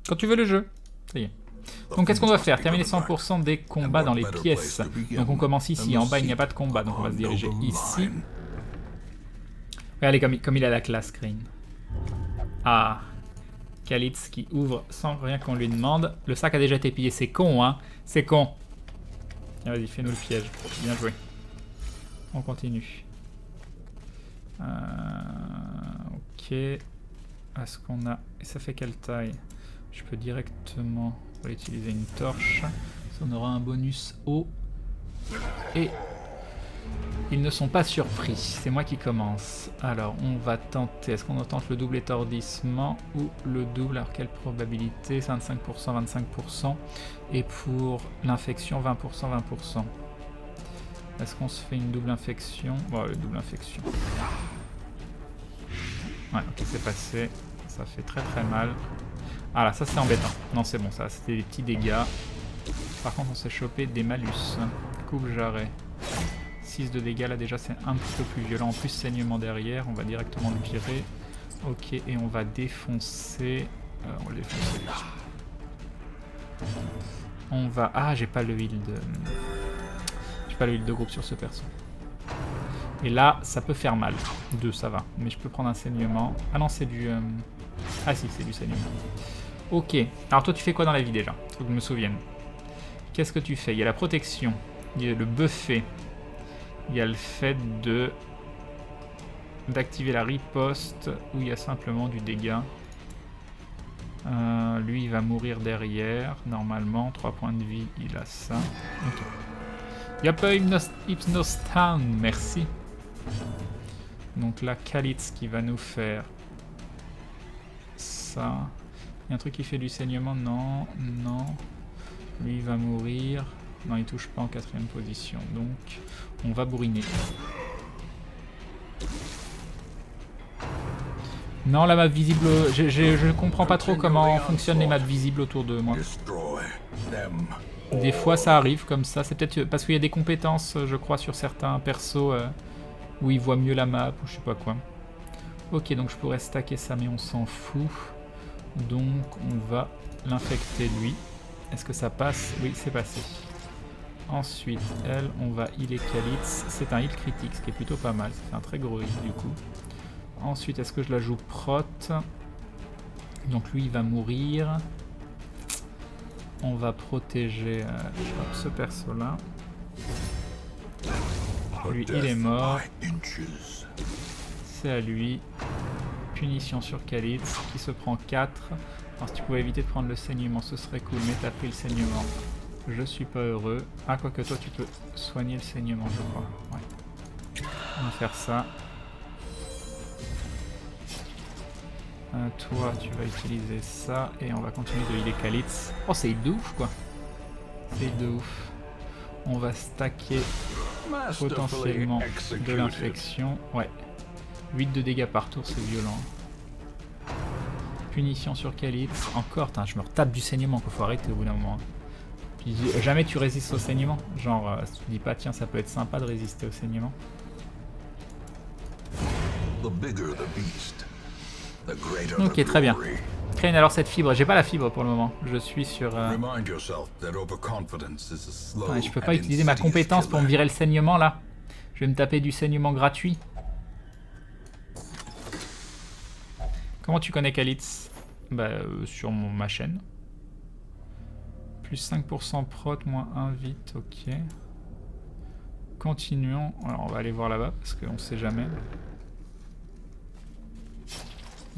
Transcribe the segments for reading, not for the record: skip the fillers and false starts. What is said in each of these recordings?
Quand tu veux le jeu. Ça y est. Donc qu'est-ce qu'on doit faire? Terminer 100% des combats dans les pièces. Donc on commence ici. En bas, il n'y a pas de combat. Donc on va se diriger ici. Regardez comme il a la classe, Green. Ah. Kalitz qui ouvre sans rien qu'on lui demande. Le sac a déjà été pillé. C'est con, hein. C'est con. Tiens, vas-y, fais-nous le piège. Bien joué. On continue. Ok. Est-ce qu'on a... Et ça fait quelle taille? Je peux directement utiliser une torche. Ça, on aura un bonus haut. Et... Ils ne sont pas surpris. C'est moi qui commence. Alors, on va tenter... Est-ce qu'on tente le double étourdissement ou le double? Alors, quelle probabilité? 25%, 25%. Et pour l'infection, 20%, 20%. Est-ce qu'on se fait une double infection? Bon, le double infection. Ouais, ok, c'est passé. Ça fait très très mal. Ah là, ça c'est embêtant. Non, c'est bon, ça, c'était des petits dégâts. Par contre, on s'est chopé des malus. Coupe jarret. 6 de dégâts, là déjà c'est un petit peu plus violent. En plus, saignement derrière, on va directement le virer. Ok, et on va défoncer... on va le défoncer. On va... Ah, j'ai pas le heal de... J'ai pas le heal de groupe sur ce perso. Et là, ça peut faire mal. 2, ça va. Mais je peux prendre un saignement. Ah non, c'est du... Ah si, c'est du saignement. Ok. Alors toi, tu fais quoi dans la vie déjà? Faut que je me souvienne. Qu'est-ce que tu fais? Il y a la protection. Il y a le buffet. Il y a le fait de... d'activer la riposte. Ou il y a simplement du dégât. Lui, il va mourir derrière. Normalement, 3 points de vie, il a ça. Ok. Il n'y a pas Hypnos Town, merci. Donc là, Kalitz qui va nous faire ça. Il y a un truc qui fait du saignement? Non, non. Lui, il va mourir. Non, il touche pas en 4ème position. Donc, on va bourriner. Non, la map visible... Je comprends pas trop comment fonctionnent les maps visibles autour de moi. Des fois, ça arrive comme ça. C'est peut-être parce qu'il y a des compétences, je crois, sur certains persos où ils voient mieux la map ou je sais pas quoi. Ok, donc je pourrais stacker ça, mais on s'en fout. Donc, on va l'infecter, lui. Est-ce que ça passe? Oui, c'est passé. Ensuite, elle, on va healer Kalitz. C'est un heal critique, ce qui est plutôt pas mal. Ça fait un très gros heal, du coup. Ensuite, est-ce que je la joue prot? Donc, lui, il va mourir. On va protéger ce perso-là. Lui, il est mort. C'est à lui. Punition sur Kalitz, qui se prend 4. Alors, si tu pouvais éviter de prendre le saignement, ce serait cool, mais t'as pris le saignement. Je suis pas heureux. Ah, quoique toi, tu peux soigner le saignement, je crois. Ouais. On va faire ça. Toi, tu vas utiliser ça, et on va continuer de healer Kalitz. Oh, c'est heal de ouf, quoi. C'est heal de ouf. On va stacker potentiellement de l'infection. Ouais. 8 de dégâts par tour, c'est violent. Punition sur Kalitz. Encore, je me retape du saignement, qu'il faut arrêter au bout d'un moment. Puis, jamais tu résistes au saignement. Genre, si tu dis pas, tiens, ça peut être sympa de résister au saignement. Ok, très bien. Crane, alors cette fibre, j'ai pas la fibre pour le moment. Je suis sur... Ouais, je peux pas utiliser ma compétence pour me virer le saignement là. Je vais me taper du saignement gratuit. Comment tu connais Kalitz? Bah, sur ma chaîne. Plus 5% prot, moins 1 vite, ok. Continuons. Alors, on va aller voir là-bas, parce qu'on sait jamais.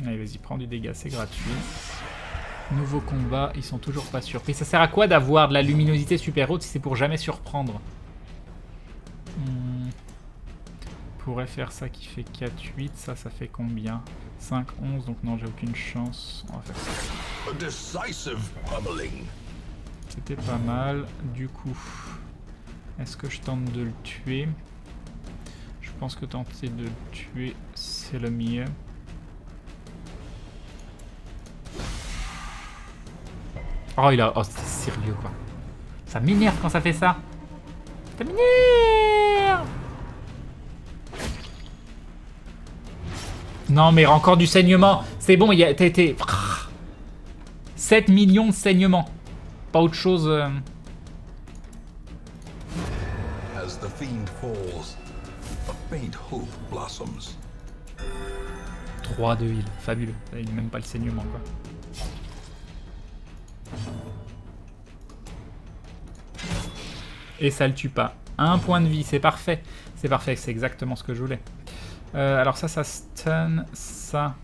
Allez, vas-y, prends du dégât, c'est gratuit. Nouveau combat, ils sont toujours pas surpris. Ça sert à quoi d'avoir de la luminosité super haute si c'est pour jamais surprendre? Pourrait faire ça qui fait 4, 8. Ça fait combien? 5, 11, donc non, j'ai aucune chance. On va faire ça. C'était pas mal. Du coup, est-ce que je tente de le tuer? Je pense que tenter de le tuer, c'est le mieux. Oh, il a... Oh, c'est sérieux, quoi. Ça m'énerve quand ça fait ça. Ça m'énerve. Non, mais encore du saignement. C'est bon, il y a... 7 millions de saignements. Pas autre chose... As the fiend falls, a faint hope blossoms. 3 de heal, fabuleux. Il n'est même pas le saignement, quoi. Et ça le tue pas. 1 point de vie, c'est parfait. C'est parfait, c'est exactement ce que je voulais. Alors ça stun, ça...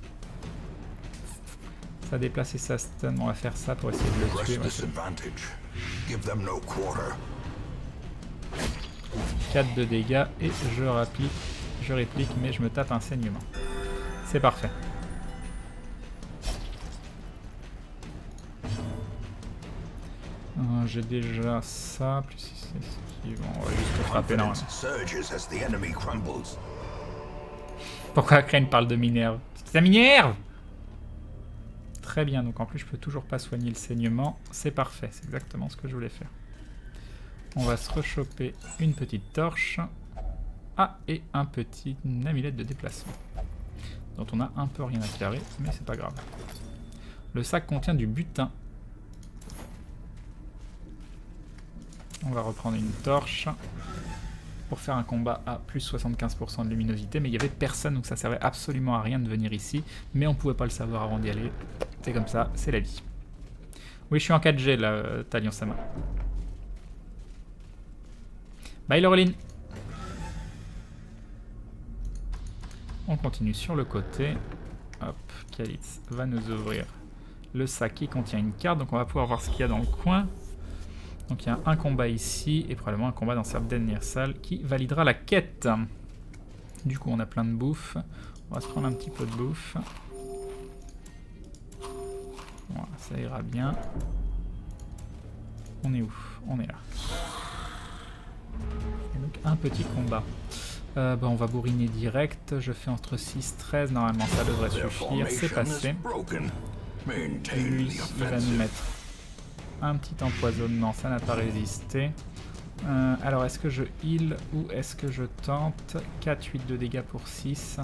Ça déplace et ça stun. On va faire ça pour essayer de le tuer. Ouais. 4 de dégâts et je réplique, mais je me tape un saignement. C'est parfait. J'ai déjà ça, plus ici. On va juste le frapper normalement. Pourquoi Crane parle de Minerve? Ça m'énerve! Très bien, donc en plus je peux toujours pas soigner le saignement. C'est parfait, c'est exactement ce que je voulais faire. On va se rechoper une petite torche. Ah, et une amulette de déplacement. Dont on a un peu rien à carrer, mais c'est pas grave. Le sac contient du butin. On va reprendre une torche pour faire un combat à plus 75% de luminosité, mais il n'y avait personne, donc ça servait absolument à rien de venir ici, mais on pouvait pas le savoir avant d'y aller. C'est comme ça, c'est la vie. Oui, je suis en 4G là, Talion-sama. Bye Laureline. On continue sur le côté. Hop, Kalitz va nous ouvrir le sac qui contient une carte, donc on va pouvoir voir ce qu'il y a dans le coin. Donc il y a un combat ici et probablement un combat dans cette dernière salle qui validera la quête. Du coup on a plein de bouffe. On va se prendre un petit peu de bouffe. Voilà, ça ira bien. On est où? On est là. Et donc un petit combat. On va bourriner direct. Je fais entre 6 et 13. Normalement ça devrait suffire. C'est passé. Lui, il va nous mettre un petit empoisonnement, ça n'a pas résisté. Alors est-ce que je heal ou est-ce que je tente? 4-8 de dégâts pour 6.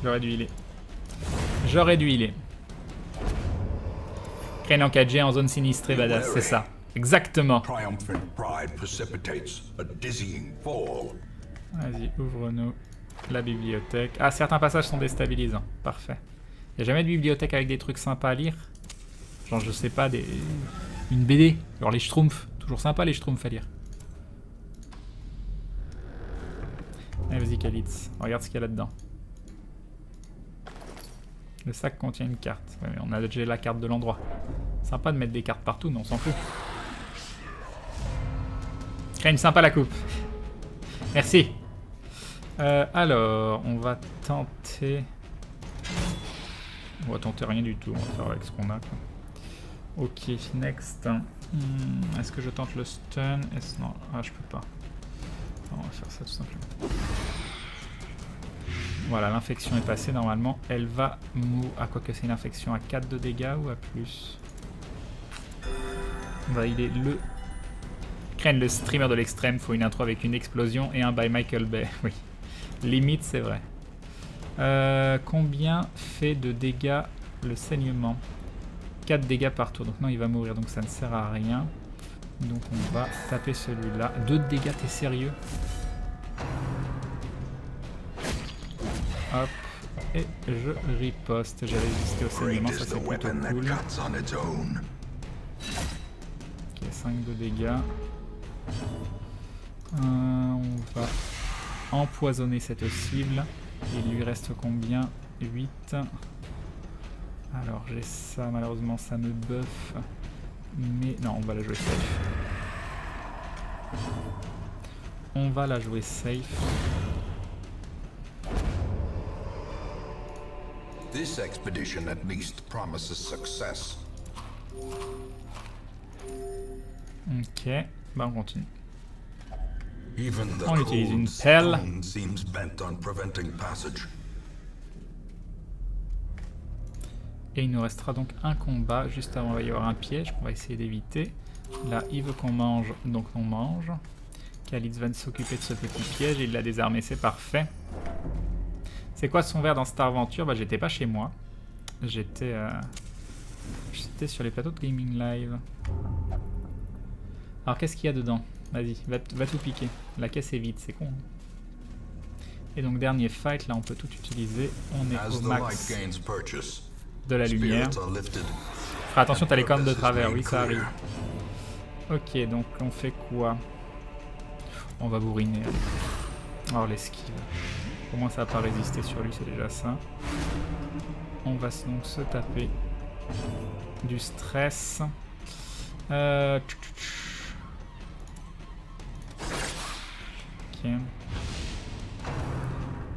J'aurais dû healer. J'aurais dû healer. Crane en 4G en zone sinistrée badass, c'est ça. Exactement. Vas-y, ouvre-nous la bibliothèque. Ah, certains passages sont déstabilisants. Parfait. Y'a jamais de bibliothèque avec des trucs sympas à lire? Genre, je sais pas, une BD. Genre les Schtroumpfs. Toujours sympa les Schtroumpfs à lire. Allez, vas-y, Kalitz. Regarde ce qu'il y a là-dedans. Le sac contient une carte. Ouais, mais on a déjà la carte de l'endroit. Sympa de mettre des cartes partout, mais on s'en fout. Crème sympa la coupe. Merci. Alors, on va tenter... On va tenter rien du tout, on va faire avec ce qu'on a. Quoi. Ok, next. Est-ce que je tente le stun? Non, ah, je peux pas. On va faire ça tout simplement. Voilà, l'infection est passée, normalement. Elle va mourir. Ah, quoi que c'est une infection à 4 de dégâts ou à plus? On va healer le... Crane, le streamer de l'extrême, faut une intro avec une explosion et un by Michael Bay. Oui, limite, c'est vrai. Combien fait de dégâts le saignement? 4 dégâts par tour, donc non, il va mourir, donc ça ne sert à rien. Donc on va taper celui-là. 2 de dégâts, t'es sérieux? Hop, et je riposte. J'ai résisté au saignement, ça c'est plutôt cool. Ok, 5 de dégâts. On va empoisonner cette cible. Il lui reste combien? 8. Alors j'ai ça, malheureusement ça me buff. Mais non, on va la jouer safe. On va la jouer safe. This expedition at least promises success. Ok, bah on continue. Even the On utilise une cold pelle. stone seems bent on preventing passage. Et il nous restera donc un combat. Juste avant, il va y avoir un piège qu'on va essayer d'éviter. Là, il veut qu'on mange, donc on mange. Khalid va s'occuper de ce petit piège, il l'a désarmé, c'est parfait. C'est quoi son verre dans Star Venture? Bah j'étais pas chez moi. J'étais sur les plateaux de Gaming Live. Alors qu'est-ce qu'il y a dedans? Vas-y, va tout piquer. La caisse est vide, c'est con. Et donc dernier fight, là on peut tout utiliser. On est au max de la lumière. Fais attention, t'as les cornes de travers, oui ça arrive. Ok, donc on fait quoi? On va bourriner. Alors l'esquive. Au moins ça va pas résister sur lui, c'est déjà ça. On va donc se taper du stress. Ok.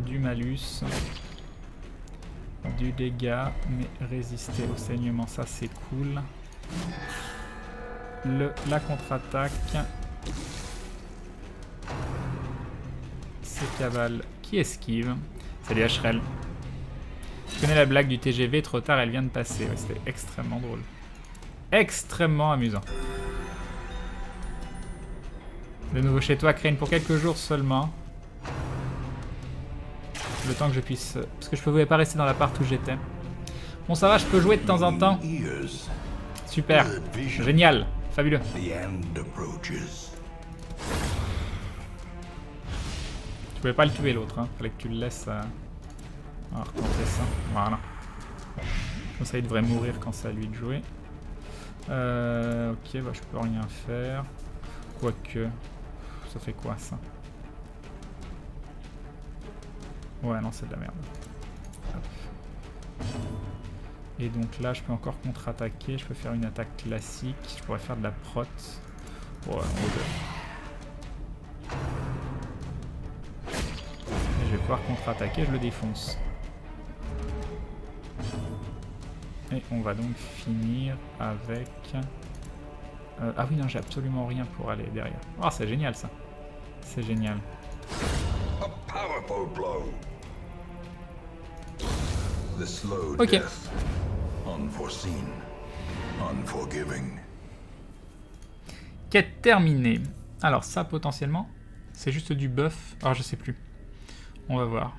Du malus. Du dégât, mais résister au saignement, ça c'est cool. La contre-attaque. C'est Cabal qui esquive. Salut Ashrel. Je connais la blague du TGV, trop tard, elle vient de passer. Ouais, c'était extrêmement drôle. Extrêmement amusant. De nouveau chez toi, Crane, pour quelques jours seulement. Le temps que je puisse... Parce que je ne pouvais pas rester dans l'appart où j'étais. Bon, ça va, je peux jouer de temps en temps. Super. Génial. Fabuleux. Tu pouvais pas le tuer l'autre, hein. Fallait que tu le laisses... On va retenter ça. Voilà. Comme ça, il devrait mourir quand c'est à lui de jouer. Ok, bah je peux rien faire. Quoique... Ça fait quoi, ça? Ouais, non, c'est de la merde. Hop. Et donc là, je peux encore contre-attaquer. Je peux faire une attaque classique. Je pourrais faire de la prot. Ouais, et je vais pouvoir contre-attaquer. Je le défonce. Et on va donc finir avec... ah oui, non, j'ai absolument rien pour aller derrière. Oh, c'est génial, ça. C'est génial. Ok. Quête terminée. Alors ça, potentiellement, c'est juste du buff. Alors je sais plus. On va voir.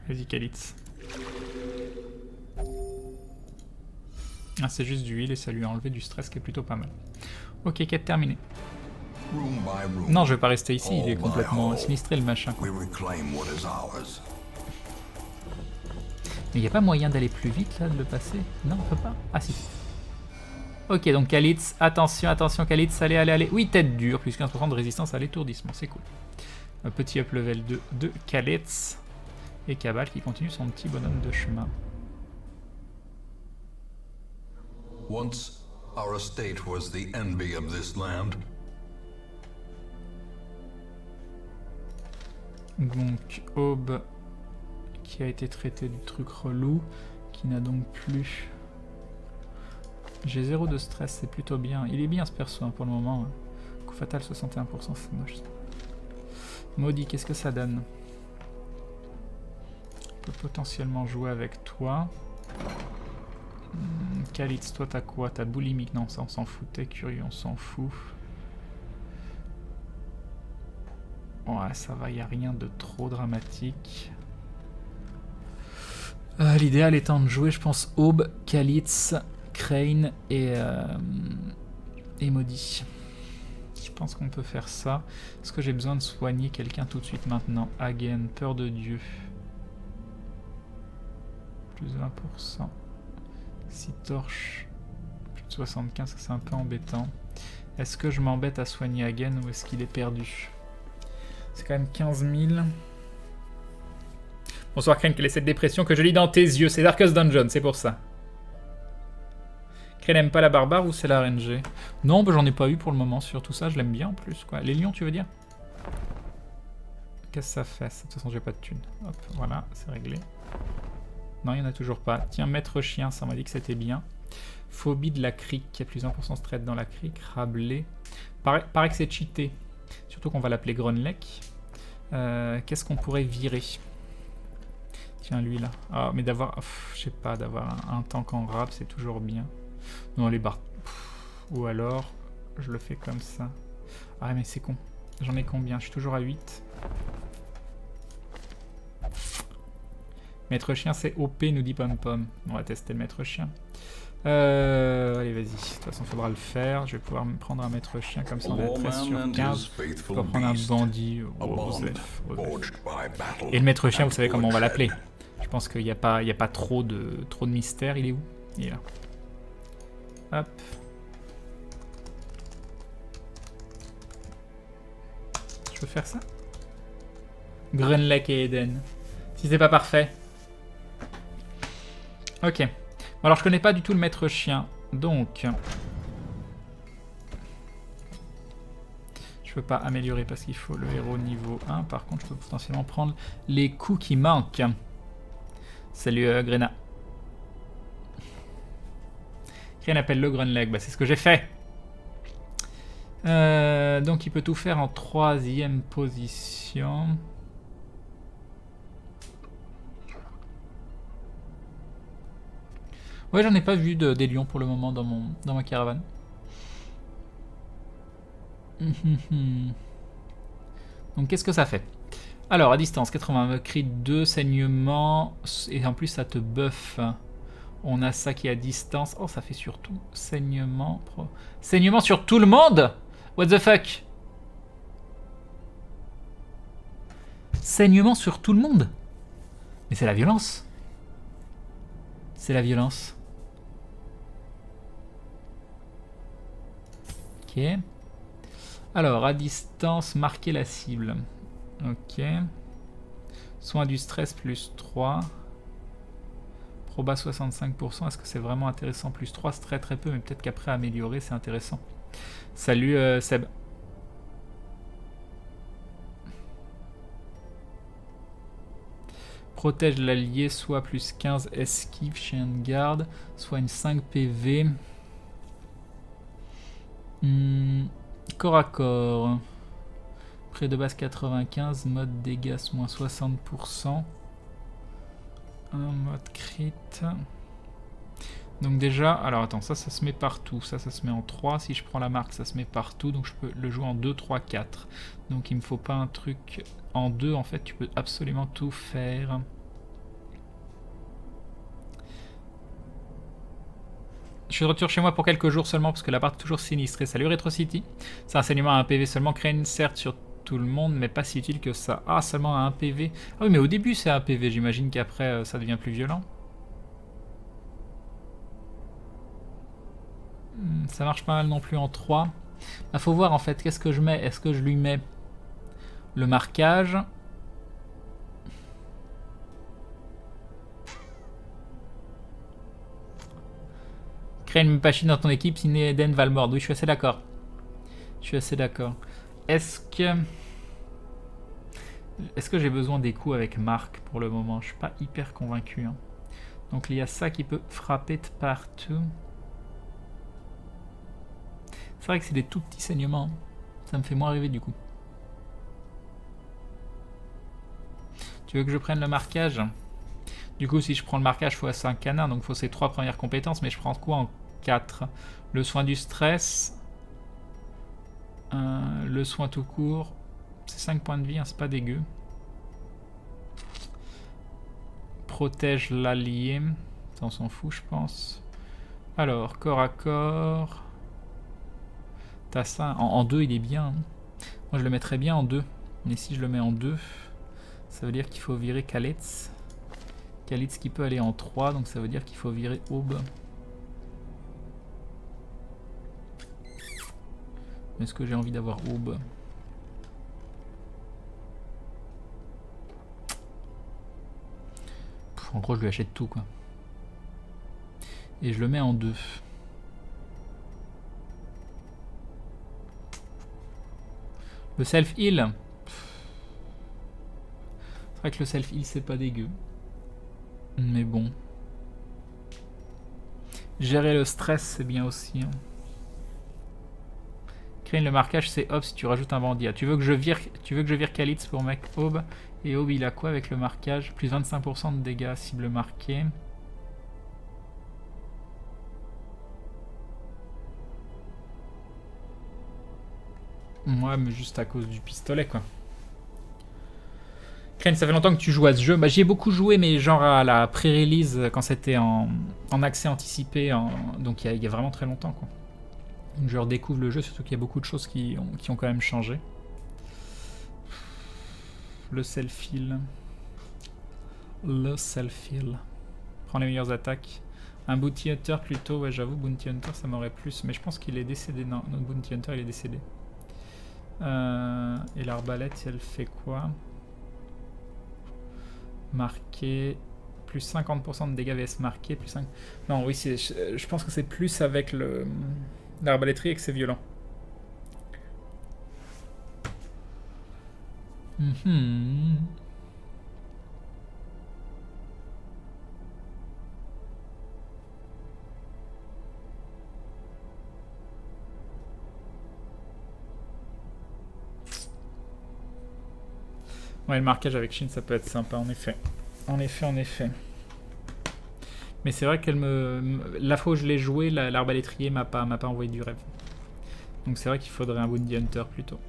Vas-y, Kalitz. Ah, c'est juste du heal et ça lui a enlevé du stress qui est plutôt pas mal. Ok, quête terminée. Non, je vais pas rester ici, il est complètement sinistré le machin. Mais il n'y a pas moyen d'aller plus vite là, de le passer? Non, on peut pas? Ah si. Ok, donc Kalitz, attention, attention Kalitz, allez, allez, allez. Oui, tête dure, plus 15% de résistance à l'étourdissement, c'est cool. Un petit up level 2 de Kalitz. Et Cabal qui continue son petit bonhomme de chemin. Once, our estate was the envy of this land. Donc, Aube qui a été traité du truc relou, qui n'a donc plus... J'ai 0 de stress, c'est plutôt bien. Il est bien ce perso hein, pour le moment. Coup fatal 61%, c'est moche. Maudit, qu'est-ce que ça donne? On peut potentiellement jouer avec toi. Kalitz, toi t'as quoi? T'as boulimique? Non, ça on s'en fout. T'es curieux, on s'en fout. Ouais, ça va, y a rien de trop dramatique. L'idéal étant de jouer, je pense, Aube, Kalitz, Crane et Maudit. Je pense qu'on peut faire ça. Est-ce que j'ai besoin de soigner quelqu'un tout de suite maintenant? Again, peur de Dieu. Plus 20%. 6 torches. Plus de 75, c'est un peu embêtant. Est-ce que je m'embête à soigner Again ou est-ce qu'il est perdu? C'est quand même 15 000. Bonsoir Crane, quelle est cette dépression que je lis dans tes yeux? C'est Darkest Dungeon, c'est pour ça. Crane n'aime pas la barbare ou c'est la RNG? Non, bah, j'en ai pas eu pour le moment sur tout ça, je l'aime bien en plus. Quoi. Les lions, tu veux dire? Qu'est-ce que ça fait? De toute façon, j'ai pas de thunes. Hop, voilà, c'est réglé. Non, il n'y en a toujours pas. Tiens, maître chien, ça m'a dit que c'était bien. Phobie de la crique, qui a plus 1% stress dans la crique. Rabelais. Paraît que c'est cheaté. Surtout qu'on va l'appeler Grunleck. Qu'est-ce qu'on pourrait virer? Tiens, lui là. Ah, mais d'avoir, je sais pas, d'avoir un tank en rab, c'est toujours bien. Non, les barres. Ou alors, je le fais comme ça. Ah, mais c'est con. J'en ai combien? Je suis toujours à 8. Maître chien c'est OP, nous dit Pom Pom. On va tester le maître chien. Allez, vas-y. De toute façon, il faudra le faire. Je vais pouvoir me prendre un maître chien comme ça, on est à 13 sur 15. Je vais prendre un bandit. Et le maître chien, vous savez comment on va l'appeler. Je pense qu'il n'y a pas trop de mystère. Il est où? Il est là. Hop. Je peux faire ça? Grunlech et Eden. Si c'est pas parfait. Ok. Bon, alors je connais pas du tout le maître chien. Donc... je peux pas améliorer parce qu'il faut le héros niveau 1. Par contre, je peux potentiellement prendre les coups qui manquent. Salut Grena. Rien appelle le Grunlech. Bah, c'est ce que j'ai fait. Donc il peut tout faire en 3e position. Ouais, j'en ai pas vu des lions pour le moment dans ma caravane. Donc qu'est-ce que ça fait? Alors à distance, 80 crit 2, saignement, et en plus ça te buff. On a ça qui est à distance. Oh, ça fait surtout saignement. Saignement sur tout le monde? What the fuck? Saignement sur tout le monde? Mais c'est la violence. C'est la violence. Ok. Alors, à distance, marquer la cible. Ok. Soin du stress, plus 3. Proba 65%. Est-ce que c'est vraiment intéressant? Plus 3, c'est très très peu, mais peut-être qu'après améliorer, c'est intéressant. Salut Seb. Protège l'allié, soit plus 15 esquive, chien de garde, soit une 5 PV. Corps à corps. Près de base 95, mode dégâts moins 60%. Un mode crit. Donc déjà, alors attends, ça se met partout. Ça se met en 3. Si je prends la marque, ça se met partout. Donc je peux le jouer en 2, 3, 4. Donc il me faut pas un truc en 2. En fait, tu peux absolument tout faire. Je suis de retour chez moi pour quelques jours seulement parce que la part est toujours sinistrée. Salut Retro City. C'est un saignement à 1 PV seulement. Crée une certes sur tout le monde, mais pas si utile que ça. Ah, seulement à 1 PV. Ah oui, mais au début c'est à 1 PV. J'imagine qu'après ça devient plus violent. Ça marche pas mal non plus en 3. Il faut voir en fait, qu'est-ce que je mets? Est-ce que je lui mets le marquage? Crée une machine dans ton équipe, sinon Eden va le mordre. Oui, je suis assez d'accord. Je suis assez d'accord. Est-ce que j'ai besoin des coups avec Marc pour le moment? Je suis pas hyper convaincu. Hein. Donc il y a ça qui peut frapper de partout. C'est vrai que c'est des tout petits saignements. Ça me fait moins rêver du coup. Tu veux que je prenne le marquage? Du coup, si je prends le marquage, il faut 5 canins. Donc il faut ces 3 premières compétences. Mais je prends quoi en 4? Le soin du stress. Le soin tout court. C'est 5 points de vie, hein, c'est pas dégueu. Protège l'allié. Ça, on s'en fout, je pense. Alors, corps à corps. T'as ça. En 2, il est bien. Hein. Moi, je le mettrais bien en 2. Mais si je le mets en 2, ça veut dire qu'il faut virer Kalitz. Kalitz qui peut aller en 3, donc ça veut dire qu'il faut virer Aube. Est-ce que j'ai envie d'avoir Aube? En gros, je lui achète tout, quoi. Et je le mets en 2. Le self-heal. C'est vrai que le self-heal, c'est pas dégueu. Mais bon. Gérer le stress, c'est bien aussi. Hein. Créer le marquage, c'est hop si tu rajoutes un bandit. Tu veux que je vire Kalitz pour mec Aube. Et Aube, il a quoi avec le marquage? Plus 25% de dégâts, cible marquée. Moi, mais juste à cause du pistolet, quoi. Crane, ça fait longtemps que tu joues à ce jeu. Bah, j'y ai beaucoup joué, mais genre à la pré-release, quand c'était en accès anticipé, donc il y a vraiment très longtemps, quoi. Donc je redécouvre le jeu, surtout qu'il y a beaucoup de choses qui ont quand même changé. Le self-heal. Le self-heal. Prends les meilleures attaques. Un Bounty Hunter plutôt, ouais j'avoue, Bounty Hunter ça m'aurait plus, mais je pense qu'il est décédé, non, notre Bounty Hunter il est décédé. Et l'arbalète elle fait quoi? Marqué, plus 50% de dégâts vs marqué, plus 5... Non oui, je pense que c'est plus avec l'arbalétrie et que c'est violent. Ouais, le marquage avec Shin, ça peut être sympa, en effet. En effet. Mais c'est vrai qu'elle la fois où je l'ai joué, l'arbalétrier m'a pas envoyé du rêve. Donc c'est vrai qu'il faudrait un Bounty Hunter plutôt.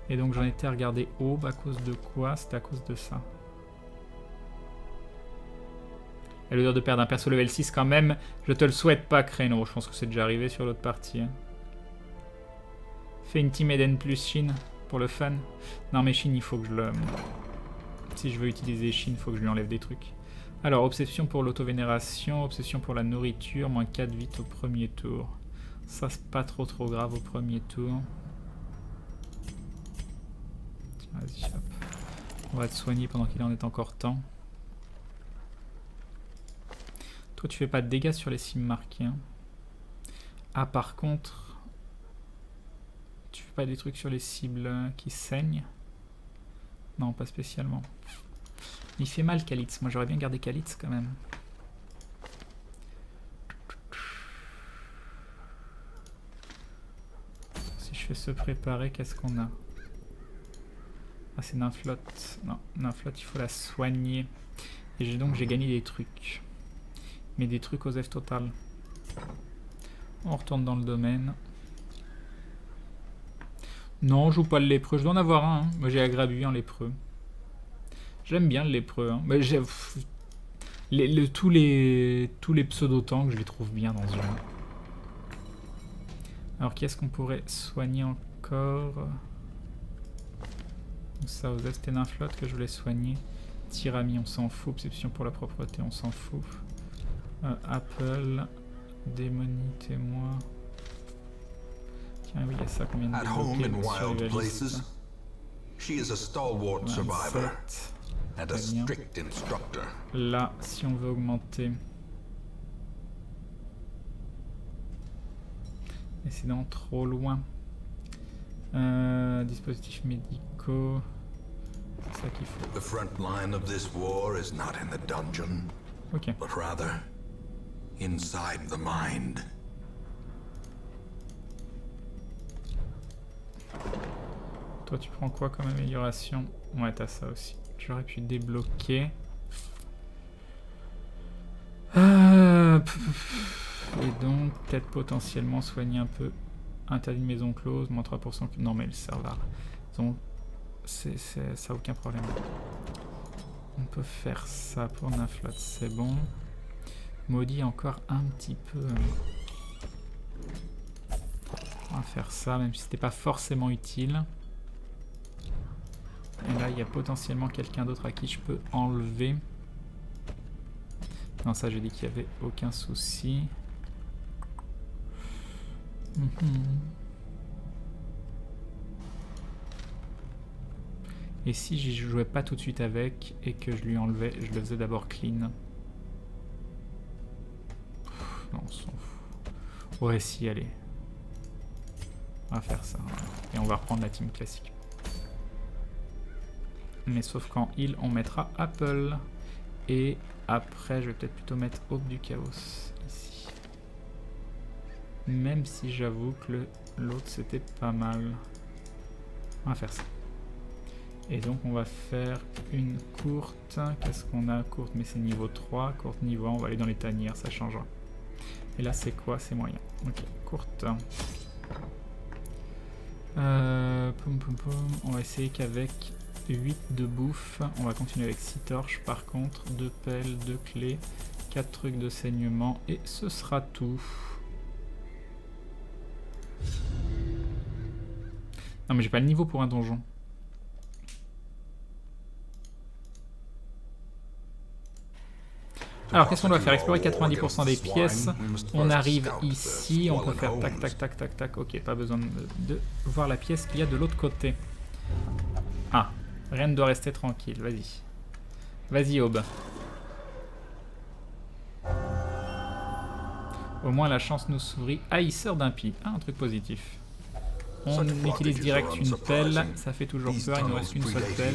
Et donc j'en étais à regarder Aube à cause de quoi? C'était à cause de ça. Et l'odeur de perdre un perso level 6 quand même, je te le souhaite pas, Créneau. Je pense que c'est déjà arrivé sur l'autre partie. Hein. Fais une team Eden plus Shin. Pour le fun. Non mais Shin il faut que je le... Si je veux utiliser Shin, il faut que je lui enlève des trucs. Alors, obsession pour l'auto-vénération, obsession pour la nourriture, moins 4 vite au premier tour. Ça c'est pas trop grave au premier tour. Tiens, vas-y, hop. On va te soigner pendant qu'il en est encore temps. Toi tu fais pas de dégâts sur les cibles marquées. Hein. Ah par contre... Tu fais pas des trucs sur les cibles qui saignent? Non, pas spécialement. Il fait mal Kalitz. Moi j'aurais bien gardé Kalitz quand même. Si je fais se préparer, qu'est-ce qu'on a? Ah c'est Nymphlot. Non, Nymphlot il faut la soigner. Et donc j'ai gagné des trucs. Mais des trucs aux F total. On retourne dans le domaine. Non, je joue pas le lépreux. Je dois en avoir un. Hein. Moi, j'ai Agrabu en lépreux. J'aime bien le lépreux. Hein. Mais tous les pseudo-tanks, je les trouve bien dans ce jeu. Alors, qui est-ce qu'on pourrait soigner encore? Ça, aux F, Nymphlot que je voulais soigner. Tirami, on s'en fout. Obsession pour la propreté, on s'en fout. Apple. Démonie, témoin. Ah oui, il y a ça qu'on vient de débloquer. Là, si on veut augmenter... Et c'est dans trop loin. Dispositifs médicaux... C'est ça qu'il faut. Ok. Toi tu prends quoi comme amélioration? Ouais t'as ça aussi. J'aurais pu débloquer. Et donc peut-être potentiellement soigner un peu. Interdit de maison close, moins 3%. Non mais le serveur. Donc ça a aucun problème. On peut faire ça pour Nymphlot, c'est bon. Maudit encore un petit peu. On va faire ça, même si c'était pas forcément utile. Et là, il y a potentiellement quelqu'un d'autre à qui je peux enlever. Non, ça, j'ai dit qu'il n'y avait aucun souci. Et si j'y jouais pas tout de suite avec et que je lui enlevais, je le faisais d'abord clean. Non, on s'en fout. Ouais, si, allez. On va faire ça. Et on va reprendre la team classique. Mais sauf qu'en heal, on mettra Apple. Et après, je vais peut-être plutôt mettre Aube du Chaos ici. Même si j'avoue que l'autre c'était pas mal. On va faire ça. Et donc on va faire une courte. Qu'est-ce qu'on a? Courte, mais c'est niveau 3. Courte niveau 1, on va aller dans les tanières, ça changera. Et là c'est quoi? C'est moyen. Ok, courte. On va essayer qu'avec 8 de bouffe, on va continuer avec 6 torches par contre, 2 pelles, 2 clés, 4 trucs de saignement et ce sera tout. Non mais j'ai pas le niveau pour un donjon. Alors qu'est-ce qu'on doit faire? Explorer 90% des pièces. On arrive ici, on peut faire tac tac tac tac tac. Ok, pas besoin de voir la pièce qu'il y a de l'autre côté. Ah, rien ne doit rester tranquille, vas-y. Vas-y Aube. Au moins la chance nous sourit. Haïsseur d'impie. Ah, un truc positif. On utilise direct une pelle, ça fait toujours peur, il nous reste une seule pelle.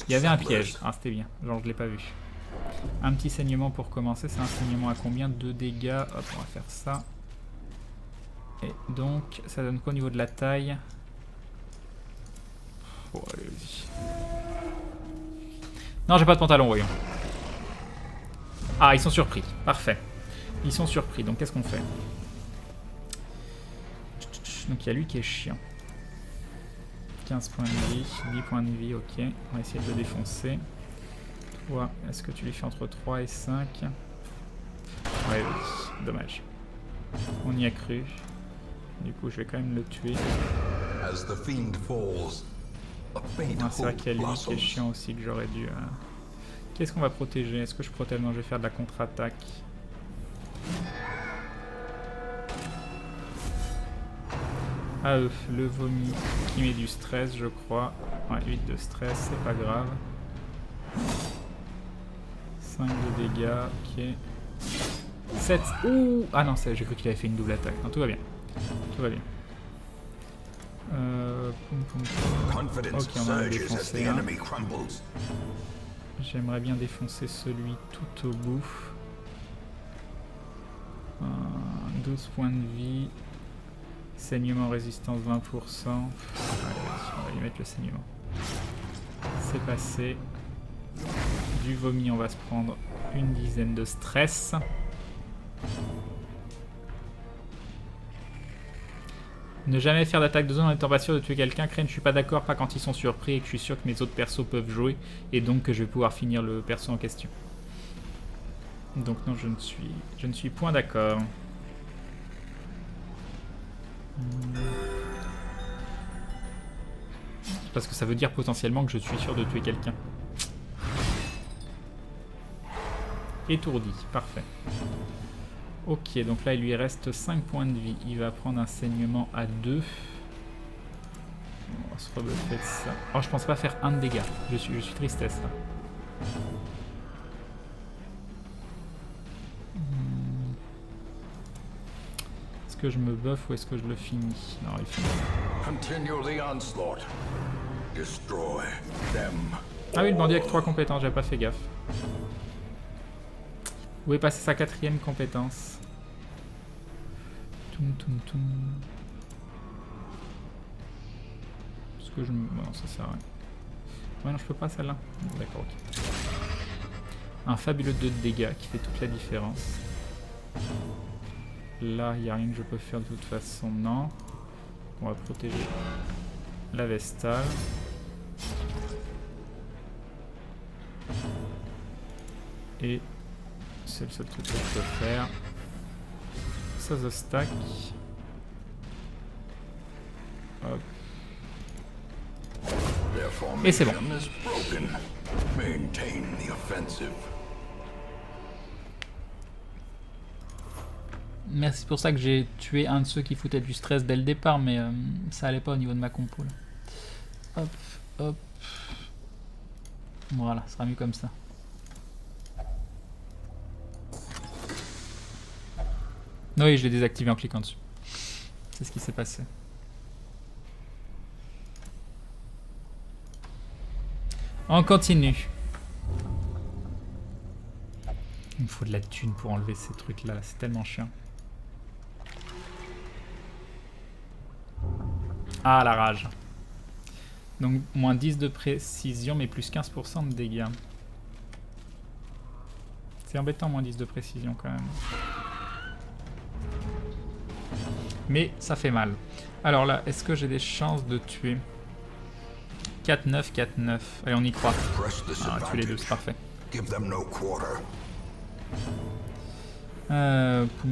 Il y avait un piège, ah c'était bien, genre je l'ai pas vu. Un petit saignement pour commencer, c'est un saignement à combien? 2 dégâts, hop on va faire ça. Et donc ça donne quoi au niveau de la taille? Oh allez vas-y. Non j'ai pas de pantalon voyons. Ah ils sont surpris, parfait. Ils sont surpris, donc qu'est-ce qu'on fait? Donc il y a lui qui est chiant. 15 points de vie, 10 points de vie, ok. On va essayer de le défoncer. Toi, est-ce que tu lui fais entre 3 et 5? Ouais, oui, dommage. On y a cru. Du coup, je vais quand même le tuer. C'est vrai qu'il y a lui qui est chiant aussi que j'aurais dû... Qu'est-ce qu'on va protéger? Est-ce que je protège? Non, je vais faire de la contre-attaque. Ah le vomi qui met du stress je crois. Ouais 8 de stress c'est pas grave. 5 de dégâts, ok. 7. Ouh. Ah non j'ai cru qu'il avait fait une double attaque. Non tout va bien. Tout va bien. Ok on va défoncer un. J'aimerais bien défoncer celui tout au bout. 12 points de vie. Saignement résistance 20%. Allez, on va lui mettre le saignement. C'est passé. Du vomi, on va se prendre une dizaine de stress. Ne jamais faire d'attaque de zone en étant pas sûr de tuer quelqu'un. Crane, je suis pas d'accord, pas quand ils sont surpris et que je suis sûr que mes autres persos peuvent jouer. Et donc que je vais pouvoir finir le perso en question. Donc non, je ne suis point d'accord. Parce que ça veut dire potentiellement que je suis sûr de tuer quelqu'un. Étourdi, parfait. Ok, donc là il lui reste 5 points de vie. Il va prendre un saignement à 2. On va se rebuffer de ça. Oh, je pense pas faire 1 de dégâts. Je suis tristesse là. Est-ce que je me buff ou est-ce que je le finis? Non, il finit. Ah oui, le bandit avec 3 compétences, j'avais pas fait gaffe. Où est passée sa 4e compétence? Toum toum toum. Est-ce que je me... Bon, non, ça sert à rien. Ouais, non, je peux pas celle-là. D'accord, ok. Un fabuleux 2 de dégâts qui fait toute la différence. Là, il n'y a rien que je peux faire de toute façon, non. On va protéger la Vestale. Et c'est le seul truc que je peux faire. Ça se stack. Hop. Et c'est bon. Merci pour ça que j'ai tué un de ceux qui foutaient du stress dès le départ, mais ça allait pas au niveau de ma compo là. Hop, hop. Voilà, ça sera mieux comme ça. Oui, je l'ai désactivé en cliquant dessus. C'est ce qui s'est passé. On continue. Il me faut de la thune pour enlever ces trucs là, c'est tellement chiant. Ah la rage. Donc moins 10 de précision mais plus 15% de dégâts. C'est embêtant moins 10 de précision quand même. Mais ça fait mal. Alors là, est-ce que j'ai des chances de tuer 4-9, 4-9. Allez, on y croit. Ah, tuer les deux, c'est parfait. Poum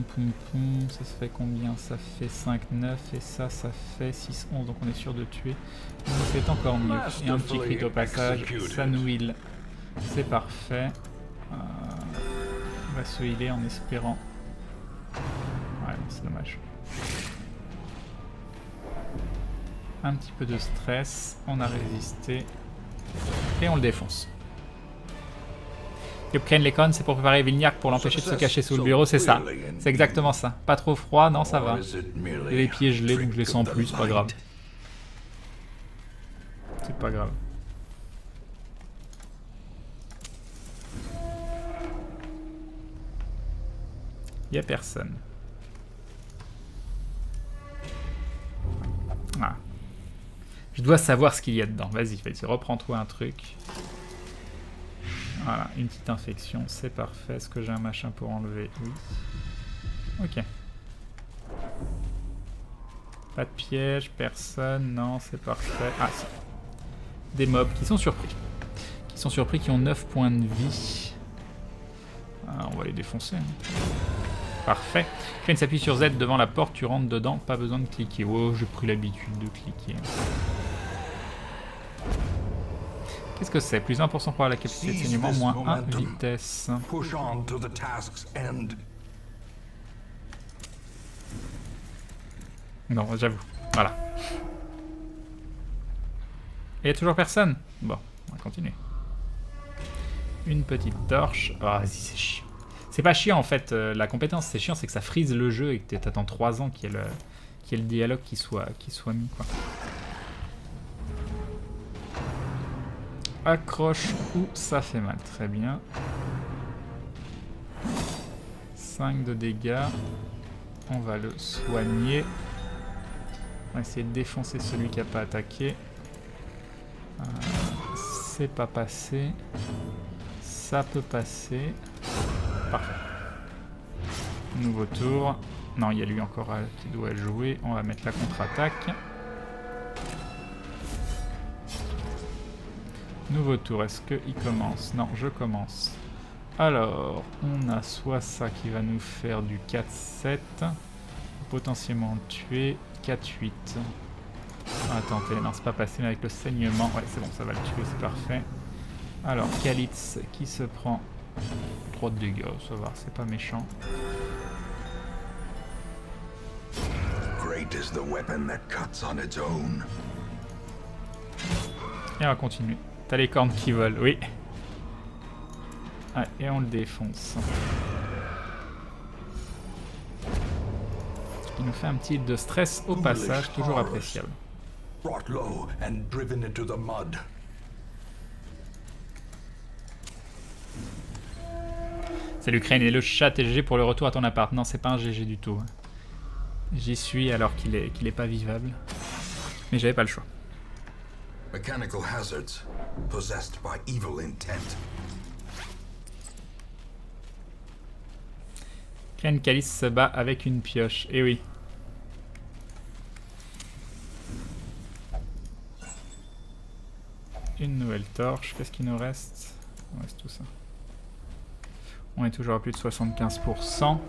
poum poum, ça se fait combien? Ça fait 5-9 et ça fait 6-11, donc on est sûr de tuer. C'est encore mieux. Et un petit crit au passage, ça nous heal. C'est parfait. On va se healer en espérant. Ouais, non, c'est dommage. Un petit peu de stress, on a résisté. Et on le défonce. Que prennent les connes, c'est pour préparer Vilniac pour l'empêcher de se cacher sous le bureau, c'est ça. C'est exactement ça. Pas trop froid, non, ça va. J'ai les pieds gelés, donc je les sens plus, c'est pas grave. C'est pas grave. Y'a personne. Ah. Je dois savoir ce qu'il y a dedans. Vas-y, reprends-toi un truc. Voilà, une petite infection, c'est parfait. Est-ce que j'ai un machin pour enlever? Oui. Ok. Pas de piège, personne, non, c'est parfait. Ah, si. Des mobs qui sont surpris. Qui ont 9 points de vie. Ah, on va les défoncer. Parfait. Crane s'appuie sur Z devant la porte, tu rentres dedans, pas besoin de cliquer. Oh, j'ai pris l'habitude de cliquer. Qu'est-ce que c'est? Plus 1% pour la capacité de saignement, moins 1 vitesse. Non, j'avoue. Voilà. Et il n'y a toujours personne? Bon, on va continuer. Une petite torche. Ah, vas-y, c'est chiant. C'est pas chiant en fait, la compétence, c'est chiant, c'est que ça frise le jeu et que t'attends 3 ans qu'il y ait le dialogue qui soit mis, quoi. Accroche ou ça fait mal, très bien. 5 de dégâts. On va le soigner. On va essayer de défoncer celui qui n'a pas attaqué. C'est pas passé. Ça peut passer. Parfait. Nouveau tour. Non, il y a lui encore qui doit jouer. On va mettre la contre-attaque. Nouveau tour, est-ce qu'il commence? Non, je commence. Alors, on a soit ça qui va nous faire du 4-7. Potentiellement le tuer. 4-8. Attendez, non, c'est pas passé, mais avec le saignement. Ouais, c'est bon, ça va le tuer, c'est parfait. Alors, Kalitz qui se prend 3 de dégâts, ça va, c'est pas méchant. Great is the weapon that cuts on its own. Et on va continuer. T'as les cornes qui volent, oui. Ouais, et on le défonce. Il nous fait un petit hit de stress au passage, toujours appréciable. Salut Crane et le chat GG pour le retour à ton appart. Non, c'est pas un GG du tout. J'y suis alors qu'il est pas vivable. Mais j'avais pas le choix. Mechanical hazards possessed by evil intent. Crane Calice se bat avec une pioche. Eh oui. Une nouvelle torche. Qu'est-ce qu'il nous reste? Il nous reste tout ça. On est toujours à plus de 75%.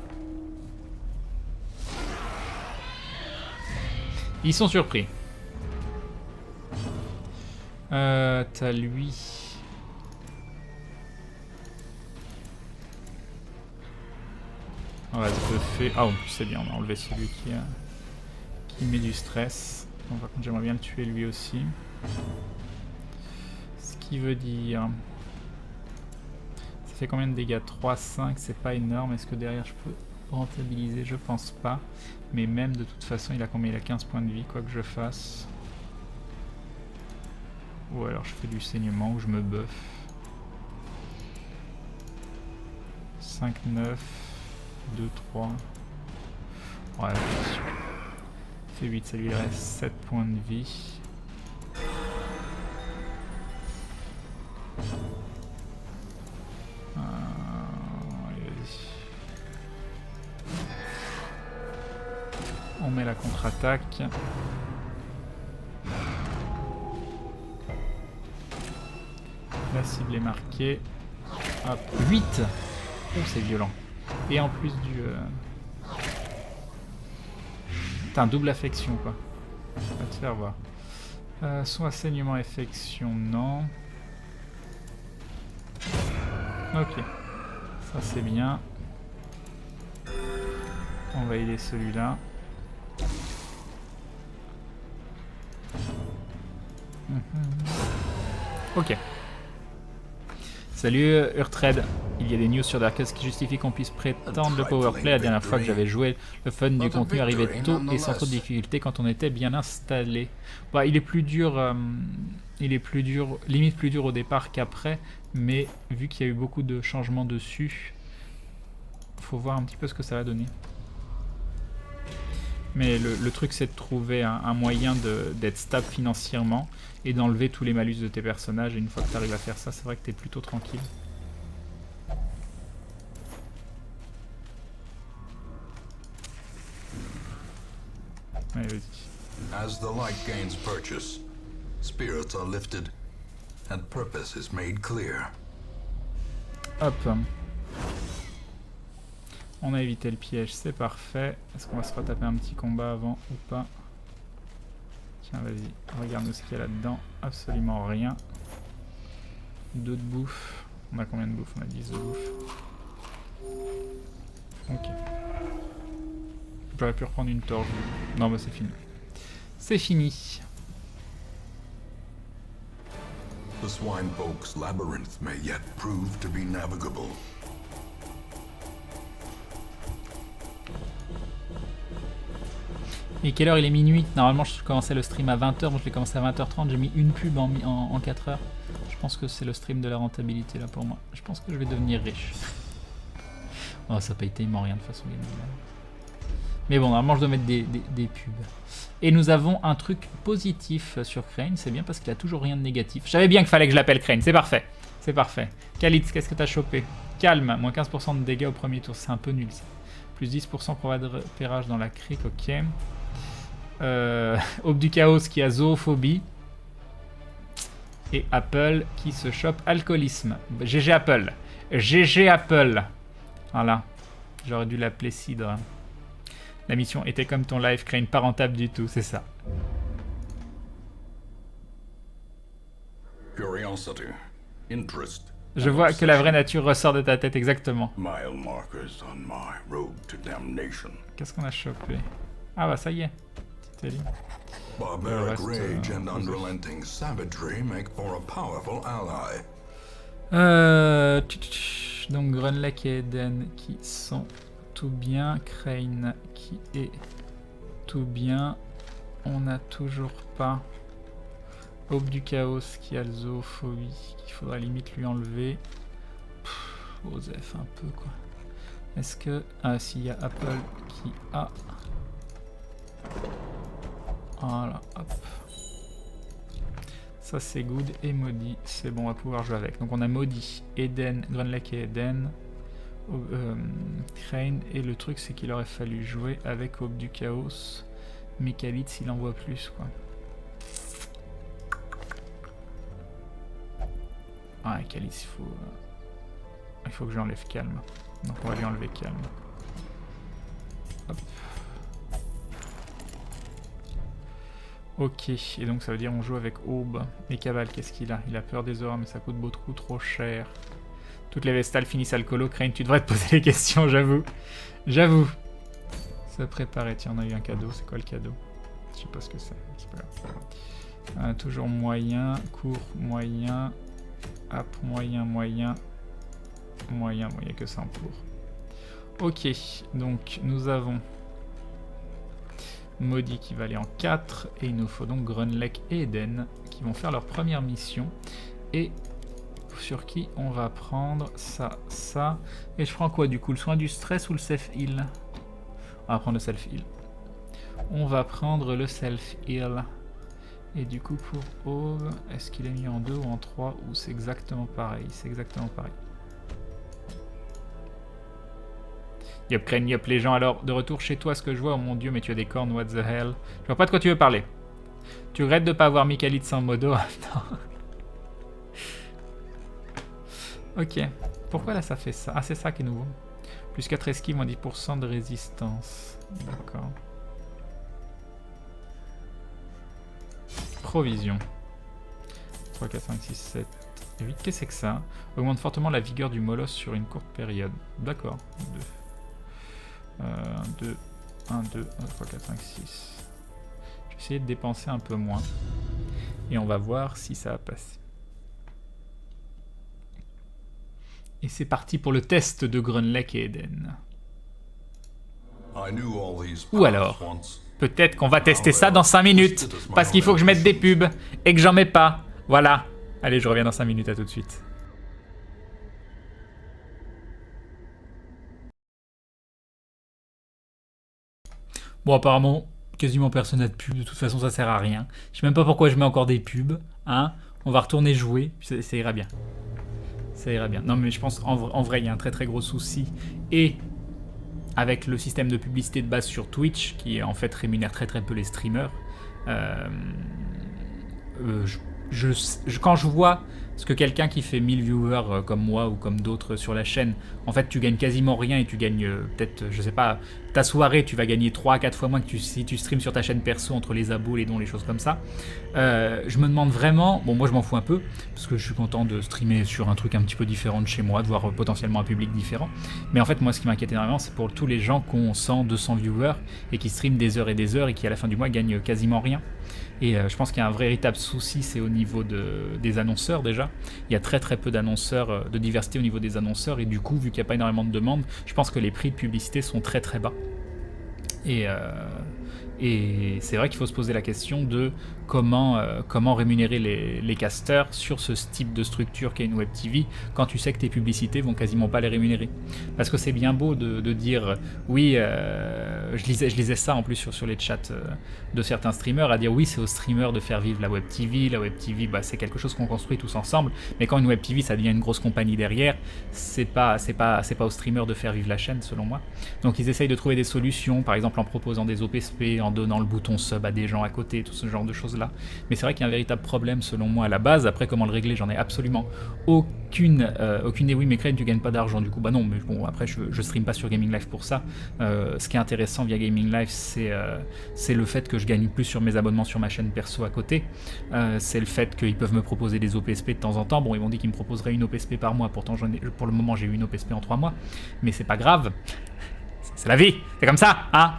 Ils sont surpris. T'as lui. On va se buffer. Ah, en plus c'est bien, on a enlevé celui qui met du stress. Bon, par contre, j'aimerais bien le tuer lui aussi. Ce qui veut dire. Ça fait combien de dégâts? 3, 5, c'est pas énorme. Est-ce que derrière je peux rentabiliser? Je pense pas. Mais même de toute façon, il a combien? Il a 15 points de vie, quoi que je fasse. Ou alors je fais du saignement ou je me buff. 5, 9, 2, 3. Ouais, fait 8, ça lui reste 7 points de vie. Allez, vas-y. On met la contre-attaque. La cible est marquée. Hop, 8. Oh, c'est violent. Et en plus du... T'as un double affection, quoi. On va te faire voir. Soit saignement, affection, non. Ok. Ça, c'est bien. On va aider celui-là. Ok. Salut Urtred. Il y a des news sur Darkus qui justifient qu'on puisse prétendre le powerplay. La dernière fois que j'avais joué, le fun du contenu arrivait tôt et sans trop de difficultés quand on était bien installé. Bah, il est plus dur, limite plus dur au départ qu'après, mais vu qu'il y a eu beaucoup de changements dessus, faut voir un petit peu ce que ça va donner. Mais le truc, c'est de trouver un moyen d'être stable financièrement et d'enlever tous les malus de tes personnages. Et une fois que tu arrives à faire ça, c'est vrai que tu es plutôt tranquille. Allez, vas-y. As the light gains purchase, spirits are lifted and purpose is made clear. Hop. On a évité le piège, c'est parfait. Est-ce qu'on va se retaper un petit combat avant ou pas? Tiens, vas-y, regarde-nous ce qu'il y a là-dedans. Absolument rien. 2 de bouffe. On a combien de bouffe? On a 10 de bouffe. Ok. J'aurais pu reprendre une torche. Non, bah c'est fini. C'est fini. The Swinefolk's labyrinth may yet prove to be navigable. Et quelle heure? Il est minuit. Normalement, je commençais le stream à 20h. Moi, je l'ai commencé à 20h30. J'ai mis une pub en 4 heures. Je pense que c'est le stream de la rentabilité là pour moi. Je pense que je vais devenir riche. Oh, ça paye tellement rien de façon générale. Mais bon, normalement, je dois mettre des pubs. Et nous avons un truc positif sur Crane. C'est bien parce qu'il a toujours rien de négatif. Je savais bien qu'il fallait que je l'appelle Crane. C'est parfait. C'est parfait. Khalid, qu'est-ce que t'as chopé? Calme. Moins 15% de dégâts au premier tour. C'est un peu nul ça. Plus 10% pour de repérage dans la crique. Ok. Aube du chaos qui a zoophobie. Et Apple qui se chope alcoolisme. GG Apple. GG Apple. Voilà. J'aurais dû l'appeler Cidre. La mission était comme ton live, Crane, pas rentable du tout, c'est ça. Curiosity, interest. Je vois que la vraie nature ressort de ta tête, exactement. Mile markers on my road to damnation. Qu'est-ce qu'on a chopé? Ah bah ça y est. C'était dit. Barbaric rage and unrelenting savagery make for a powerful ally. Donc Grunlake et Eden qui sont tout bien. Crane qui est tout bien. On n'a toujours pas Aube du chaos qui a le zoophobie qu'il faudra limite lui enlever. Osef un peu quoi. Est-ce que... Ah si, il y a Apple qui a... Voilà, hop. Ça c'est good et maudit, c'est bon, on va pouvoir jouer avec. Donc on a maudit, Eden, Grunlake et Eden, Crane, et le truc c'est qu'il aurait fallu jouer avec Aube du chaos, mais Khalid s'il envoie plus quoi. Ah Khalid il faut que j'enlève calme, donc on va lui enlever calme. Hop. Ok, et donc ça veut dire on joue avec Aube. Et Cabal, qu'est-ce qu'il a? Il a peur des auras, mais ça coûte beaucoup trop cher. Toutes les vestales finissent alcoolo. Crane, tu devrais te poser les questions, j'avoue. J'avoue. Ça préparait. Tiens, on a eu un cadeau. C'est quoi le cadeau? Je sais pas ce que c'est. C'est pas grave. Toujours moyen, court, moyen. Up, moyen, moyen. Moyen, il n'y a que ça en cours. Ok, donc nous avons... Maudit qui va aller en 4 et il nous faut donc Grunlake et Eden qui vont faire leur première mission et sur qui on va prendre ça et je prends quoi du coup, le soin du stress ou le self heal? On va prendre le self heal. On va prendre le self heal et du coup pour Aube, est-ce qu'il est mis en 2 ou en 3 ou c'est exactement pareil? C'est exactement pareil. Yop Crane, yop les gens, alors de retour chez toi, ce que je vois, oh mon dieu, mais tu as des cornes, what the hell. Je vois pas de quoi tu veux parler. Tu regrettes de pas avoir mis Khalid sans modo? Attends. Ok. Pourquoi là ça fait ça? Ah, c'est ça qui est nouveau. Plus 4 esquives, moins 10% de résistance. D'accord. Provision. 3, 4, 5, 6, 7, 8. Qu'est-ce que c'est que ça? Augmente fortement la vigueur du molosse sur une courte période. D'accord. 2. 1, 2, 1, 3, 4, 5, 6. Je vais essayer de dépenser un peu moins. Et on va voir si ça va passer. Et c'est parti pour le test de Grunlech et Eden. Ou alors, peut-être qu'on va tester ça dans 5 minutes. Parce qu'il faut que je mette des pubs et que j'en mets pas. Voilà. Allez, je reviens dans 5 minutes, à tout de suite. Bon, apparemment, quasiment personne n'a de pub. De toute façon, ça sert à rien. Je sais même pas pourquoi je mets encore des pubs. Hein. On va retourner jouer, puis ça ira bien. Ça ira bien. Non, mais je pense, en vrai, il y a un très très gros souci. Et avec le système de publicité de base sur Twitch, qui en fait rémunère très très peu les streamers, quand je vois ce que quelqu'un qui fait 1000 viewers comme moi ou comme d'autres sur la chaîne, en fait tu gagnes quasiment rien et tu gagnes peut-être, je sais pas, ta soirée tu vas gagner 3 à 4 fois moins que si tu streams sur ta chaîne perso entre les abos, les dons, les choses comme ça. Je me demande vraiment, bon moi je m'en fous un peu, parce que je suis content de streamer sur un truc un petit peu différent de chez moi, de voir potentiellement un public différent, mais en fait moi ce qui m'inquiète énormément c'est pour tous les gens qui ont 100, 200 viewers et qui streament des heures et qui à la fin du mois gagnent quasiment rien. Et je pense qu'il y a un véritable souci, c'est au niveau des annonceurs déjà. Il y a très très peu d'annonceurs, de diversité au niveau des annonceurs, et du coup, vu qu'il n'y a pas énormément de demandes, je pense que les prix de publicité sont très très bas. Et c'est vrai qu'il faut se poser la question de comment rémunérer les casters sur ce type de structure qu'est une web TV quand tu sais que tes publicités vont quasiment pas les rémunérer. Parce que c'est bien beau de dire oui, je lisais ça en plus sur les chats de certains streamers, à dire oui, c'est aux streamers de faire vivre la web TV. La web TV, bah, c'est quelque chose qu'on construit tous ensemble, mais quand une web TV ça devient une grosse compagnie derrière, c'est pas aux streamers de faire vivre la chaîne selon moi. Donc ils essayent de trouver des solutions, par exemple en proposant des OPSP, en donnant le bouton sub à des gens à côté, tout ce genre de choses là. Mais c'est vrai qu'il y a un véritable problème selon moi à la base. Après comment le régler, j'en ai absolument aucune idée. Oui mais Crane, tu gagnes pas d'argent du coup. Bah non, mais bon après je stream pas sur Gaming Live pour ça. Ce qui est intéressant via Gaming Live c'est le fait que je gagne plus sur mes abonnements sur ma chaîne perso à côté. C'est le fait qu'ils peuvent me proposer des OPSP de temps en temps. Bon ils m'ont dit qu'ils me proposeraient une OPSP par mois, pourtant pour le moment j'ai eu une OPSP en 3 mois. Mais c'est pas grave. C'est la vie, c'est comme ça, hein.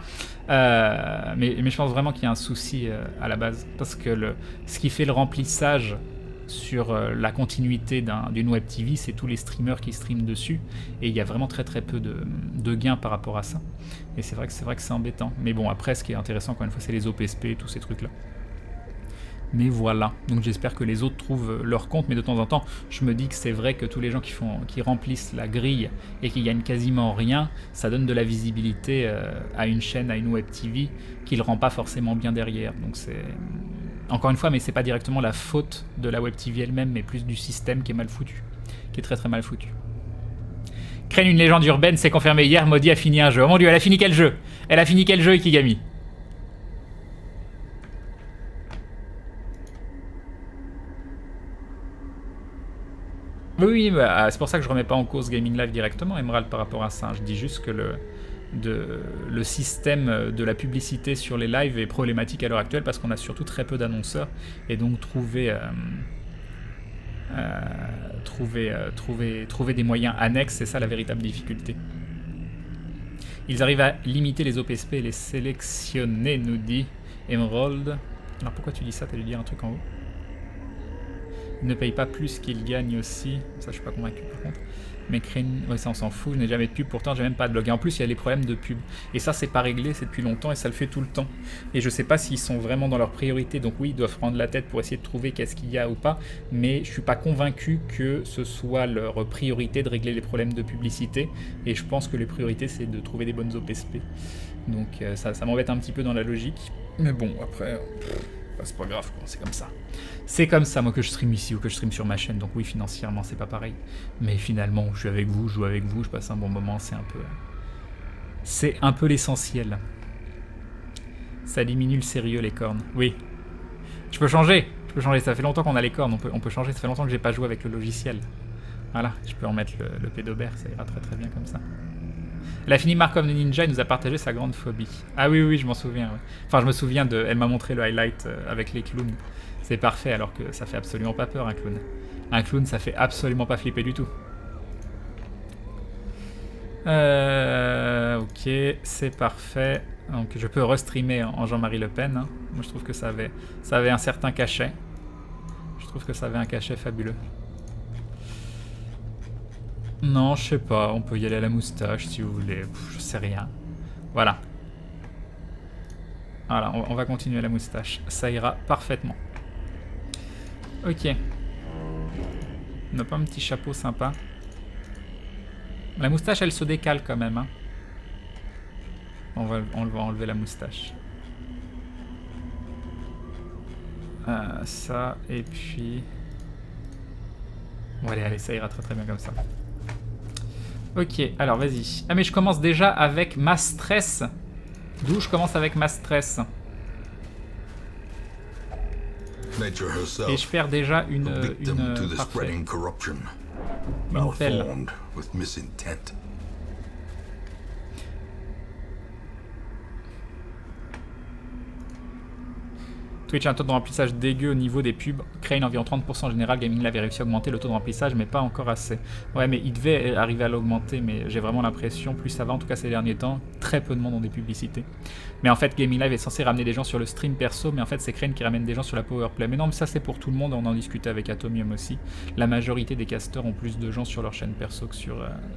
Mais je pense vraiment qu'il y a un souci à la base, parce que ce qui fait le remplissage sur la continuité d'une web TV, c'est tous les streamers qui streament dessus, et il y a vraiment très très peu de gains par rapport à ça. Et c'est vrai que c'est embêtant. Mais bon, après, ce qui est intéressant, encore une fois, c'est les OPSP et tous ces trucs-là. Mais voilà, donc j'espère que les autres trouvent leur compte, mais de temps en temps, je me dis que c'est vrai que tous les gens qui remplissent la grille et qui gagnent quasiment rien, ça donne de la visibilité à une chaîne, à une web TV, qui le rend pas forcément bien derrière. Donc c'est... Encore une fois, mais c'est pas directement la faute de la web TV elle-même, mais plus du système qui est mal foutu, qui est très très mal foutu. Crane, une légende urbaine, c'est confirmé hier, Maudit a fini un jeu. Oh mon dieu, elle a fini quel jeu? Elle a fini quel jeu, Ikigami? Oui, bah, c'est pour ça que je remets pas en cause Gaming Live directement, Emerald, par rapport à ça. Je dis juste que le système de la publicité sur les lives est problématique à l'heure actuelle parce qu'on a surtout très peu d'annonceurs, et donc trouver des moyens annexes, c'est ça la véritable difficulté. Ils arrivent à limiter les OPSP et les sélectionner, nous dit Emerald. Alors pourquoi tu dis ça? T'as dû dire un truc en haut. Il ne paye pas plus qu'il gagne aussi. Ça, je suis pas convaincu par contre. Mais Crane, ouais, ça on s'en fout. Je n'ai jamais de pub, pourtant j'ai même pas de blog. Et en plus, il y a les problèmes de pub. Et ça, c'est pas réglé, c'est depuis longtemps et ça le fait tout le temps. Et je sais pas s'ils sont vraiment dans leur priorité. Donc oui, ils doivent prendre la tête pour essayer de trouver qu'est-ce qu'il y a ou pas. Mais je suis pas convaincu que ce soit leur priorité de régler les problèmes de publicité. Et je pense que les priorités, c'est de trouver des bonnes OPSP. Donc ça m'embête un petit peu dans la logique. Mais bon, après... c'est pas grave, quoi. C'est comme ça. C'est comme ça, moi, que je stream ici ou que je stream sur ma chaîne. Donc oui, financièrement, c'est pas pareil. Mais finalement, je suis avec vous, je joue avec vous, je passe un bon moment, c'est un peu... C'est un peu l'essentiel. Ça diminue le sérieux, les cornes. Oui. Je peux changer. Ça fait longtemps qu'on a les cornes. On peut changer. Ça fait longtemps que j'ai pas joué avec le logiciel. Voilà. Je peux en mettre le pédobert. Ça ira très très bien comme ça. Elle a fini Mark of the Ninja. Il nous a partagé sa grande phobie. Ah oui, je m'en souviens. Ouais. Enfin, je me souviens de... Elle m'a montré le highlight avec les clowns. C'est parfait, alors que ça fait absolument pas peur, un clown. Un clown, ça fait absolument pas flipper du tout. Ok, c'est parfait. Donc je peux restreamer en Jean-Marie Le Pen. Hein. Moi je trouve que ça avait un certain cachet. Je trouve que ça avait un cachet fabuleux. Non, je sais pas. On peut y aller à la moustache si vous voulez. Je sais rien. Voilà. Voilà, on va continuer à la moustache. Ça ira parfaitement. Ok. On n'a pas un petit chapeau sympa. La moustache, elle se décale quand même. Hein. On va enlever la moustache. Ça, et puis... Bon, allez, ça ira très très bien comme ça. Ok, alors vas-y. Ah mais je commence déjà avec ma stress. D'où je commence avec ma stress. Et je perds déjà une parfait. Une pelle. Twitch a un taux de remplissage dégueu au niveau des pubs. Crane environ 30% en général. Gaming avait réussi à augmenter le taux de remplissage, mais pas encore assez. Ouais, mais il devait arriver à l'augmenter, mais j'ai vraiment l'impression, plus ça va, en tout cas ces derniers temps, très peu de monde ont des publicités. Mais en fait, Gaming Live est censé ramener des gens sur le stream perso, mais en fait, c'est Crane qui ramène des gens sur la Powerplay. Mais non, mais ça c'est pour tout le monde, on en discutait avec Atomium aussi. La majorité des casters ont plus de gens sur leur chaîne perso que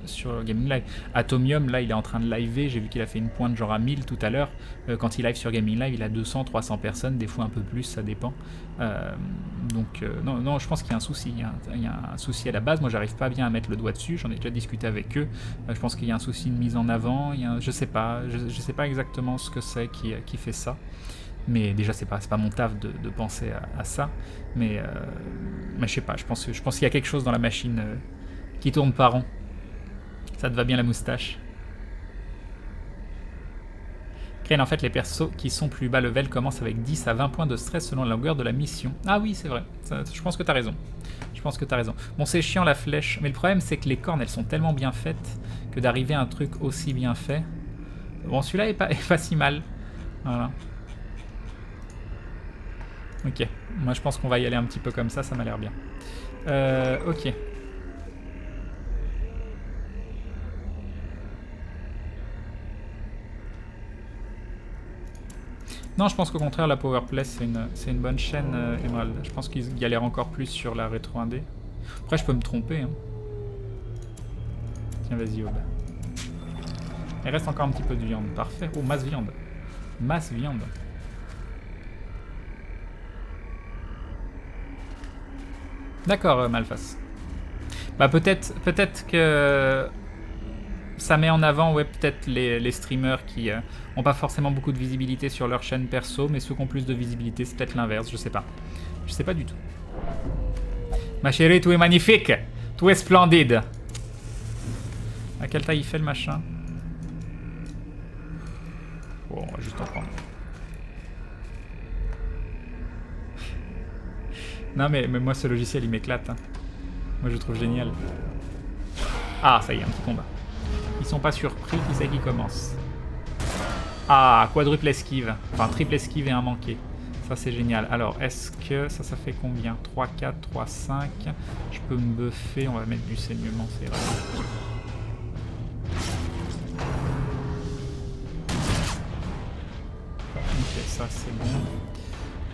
sur Gaming Live. Atomium, là, il est en train de liver, j'ai vu qu'il a fait une pointe genre à 1000 tout à l'heure. Quand il live sur Gaming Live, il a 200, 300 personnes, des fois un peu plus, ça dépend. Non, je pense qu'il y a un souci. Il y a un souci à la base. Moi, j'arrive pas bien à mettre le doigt dessus. J'en ai déjà discuté avec eux. Je pense qu'il y a un souci de mise en avant. Je sais pas. Je sais pas exactement ce que c'est qui fait ça. Mais déjà, c'est pas mon taf de penser à ça. Mais je sais pas. Je pense qu'il y a quelque chose dans la machine qui tourne pas rond. Ça te va bien la moustache. Crane, en fait, les persos qui sont plus bas level commencent avec 10 à 20 points de stress selon la longueur de la mission. Ah oui, c'est vrai. Je pense que t'as raison. Bon, c'est chiant la flèche. Mais le problème, c'est que les cornes, elles sont tellement bien faites que d'arriver à un truc aussi bien fait... Bon, celui-là est pas si mal. Voilà. Ok. Moi, je pense qu'on va y aller un petit peu comme ça m'a l'air bien. Ok. Non, je pense qu'au contraire, la Powerplay, c'est une bonne chaîne, Emerald. Je pense qu'ils galèrent encore plus sur la rétro 1D. Après, je peux me tromper. Hein. Tiens, vas-y, Aube. Il reste encore un petit peu de viande. Parfait. Oh, masse viande. Masse viande. D'accord, Malphas. Bah, peut-être que... ça met en avant peut-être les streamers qui n'ont pas forcément beaucoup de visibilité sur leur chaîne perso, mais ceux qui ont plus de visibilité, c'est peut-être l'inverse, je sais pas. Je sais pas du tout. Ma chérie, tout est magnifique, tout est splendide. À quelle taille il fait le machin? Bon, on va juste en prendre. Non mais moi ce logiciel il m'éclate. Hein. Moi je le trouve génial. Ah, ça y est, un petit combat. Ils sont pas surpris, qui c'est qui commence? Ah, quadruple esquive. Enfin, triple esquive et un manqué. Ça, c'est génial. Alors, est-ce que ça fait combien? 3, 4, 3, 5. Je peux me buffer. On va mettre du saignement, c'est vrai. Ok, ça, c'est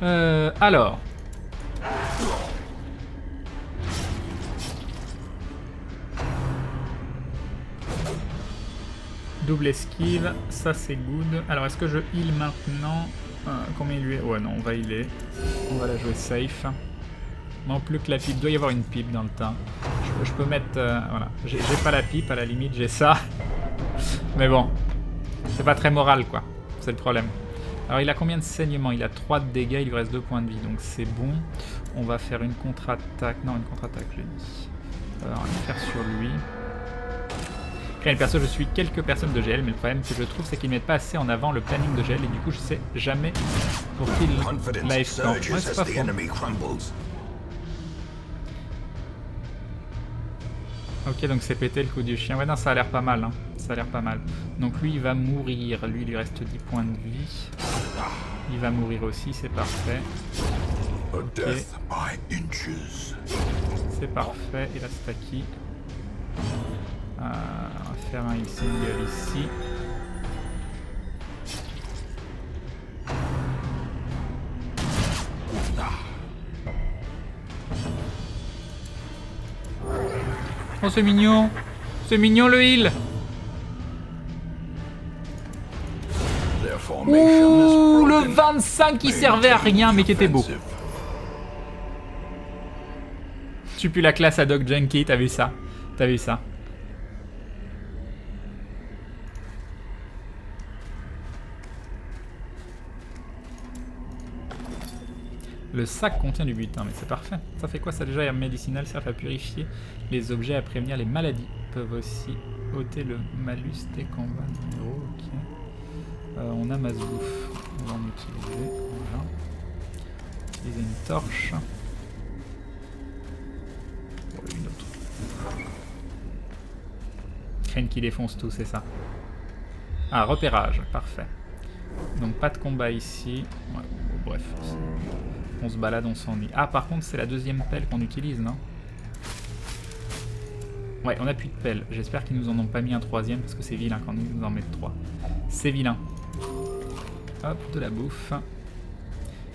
bon. Alors... double esquive, ça c'est good. Alors est-ce que je heal maintenant? Combien il lui est? Ouais non, on va healer. On va la jouer safe. Non plus que la pipe, il doit y avoir une pipe dans le tas. Je peux mettre... voilà, j'ai pas la pipe, à la limite j'ai ça. Mais bon, c'est pas très moral quoi, c'est le problème. Alors il a combien de saignements? Il a 3 de dégâts, il lui reste 2 points de vie, donc c'est bon. On va faire une contre-attaque, non une contre-attaque j'ai dit. On va faire sur lui. Crane perso, je suis quelques personnes de GL, mais le problème que je trouve, c'est qu'ils mettent pas assez en avant le planning de GL et du coup, je sais jamais pour qui live score. Ouais, c'est pas faux. Ok, donc c'est pété le coup du chien. Ouais, non, ça a l'air pas mal. Hein. Ça a l'air pas mal. Donc lui, il va mourir. Lui, il lui reste 10 points de vie. Il va mourir aussi, c'est parfait. Okay. C'est parfait. Et là, c'est à qui? On va faire un single ici. Oh, c'est mignon! C'est mignon le heal! Ouh, le 25 qui servait à rien mais qui était beau. Tu pues la classe à Doc Junkie, t'as vu ça? T'as vu ça? Le sac contient du butin, mais c'est parfait. Ça fait quoi ça déjà? Herbe médicinale sert à purifier les objets, à prévenir les maladies. Peuvent aussi ôter le malus des combats. Oh, ok. On a Mazbouf. On va en utiliser. Voilà. Utiliser une torche. Oh, une autre. Crane qui défonce tout, c'est ça. Ah, repérage. Parfait. Donc pas de combat ici. Ouais, bon, bref. On se balade, on s'ennuie. Ah, par contre, c'est la deuxième pelle qu'on utilise, non? Ouais, on a plus de pelle. J'espère qu'ils nous en ont pas mis un troisième, parce que c'est vilain quand ils nous en mettent 3. C'est vilain. Hop, de la bouffe.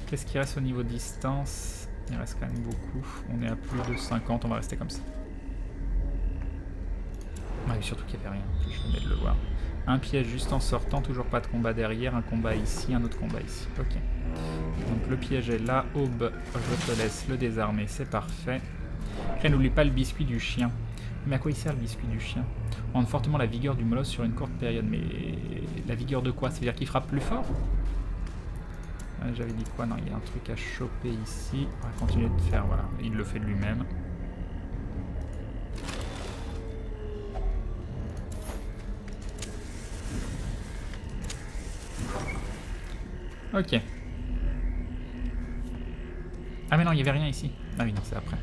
Qu'est-ce qui reste au niveau distance? Il reste quand même beaucoup. On est à plus de 50, on va rester comme ça. Ouais, surtout qu'il n'y avait rien. Je venais de le voir. Un piège juste en sortant, toujours pas de combat derrière. Un combat ici, un autre combat ici. Ok. Donc le piège est là. Aube, je te laisse le désarmer, c'est parfait. Après, n'oublie pas le biscuit du chien. Mais à quoi il sert le biscuit du chien? On rend fortement la vigueur du molosse sur une courte période. Mais la vigueur de quoi? Ça veut dire qu'il frappe plus fort? J'avais dit quoi? Non, il y a un truc à choper ici. On va continuer de faire, voilà. Il le fait de lui-même. Ok. Ah mais non, il n'y avait rien ici. Ah oui, non, c'est après.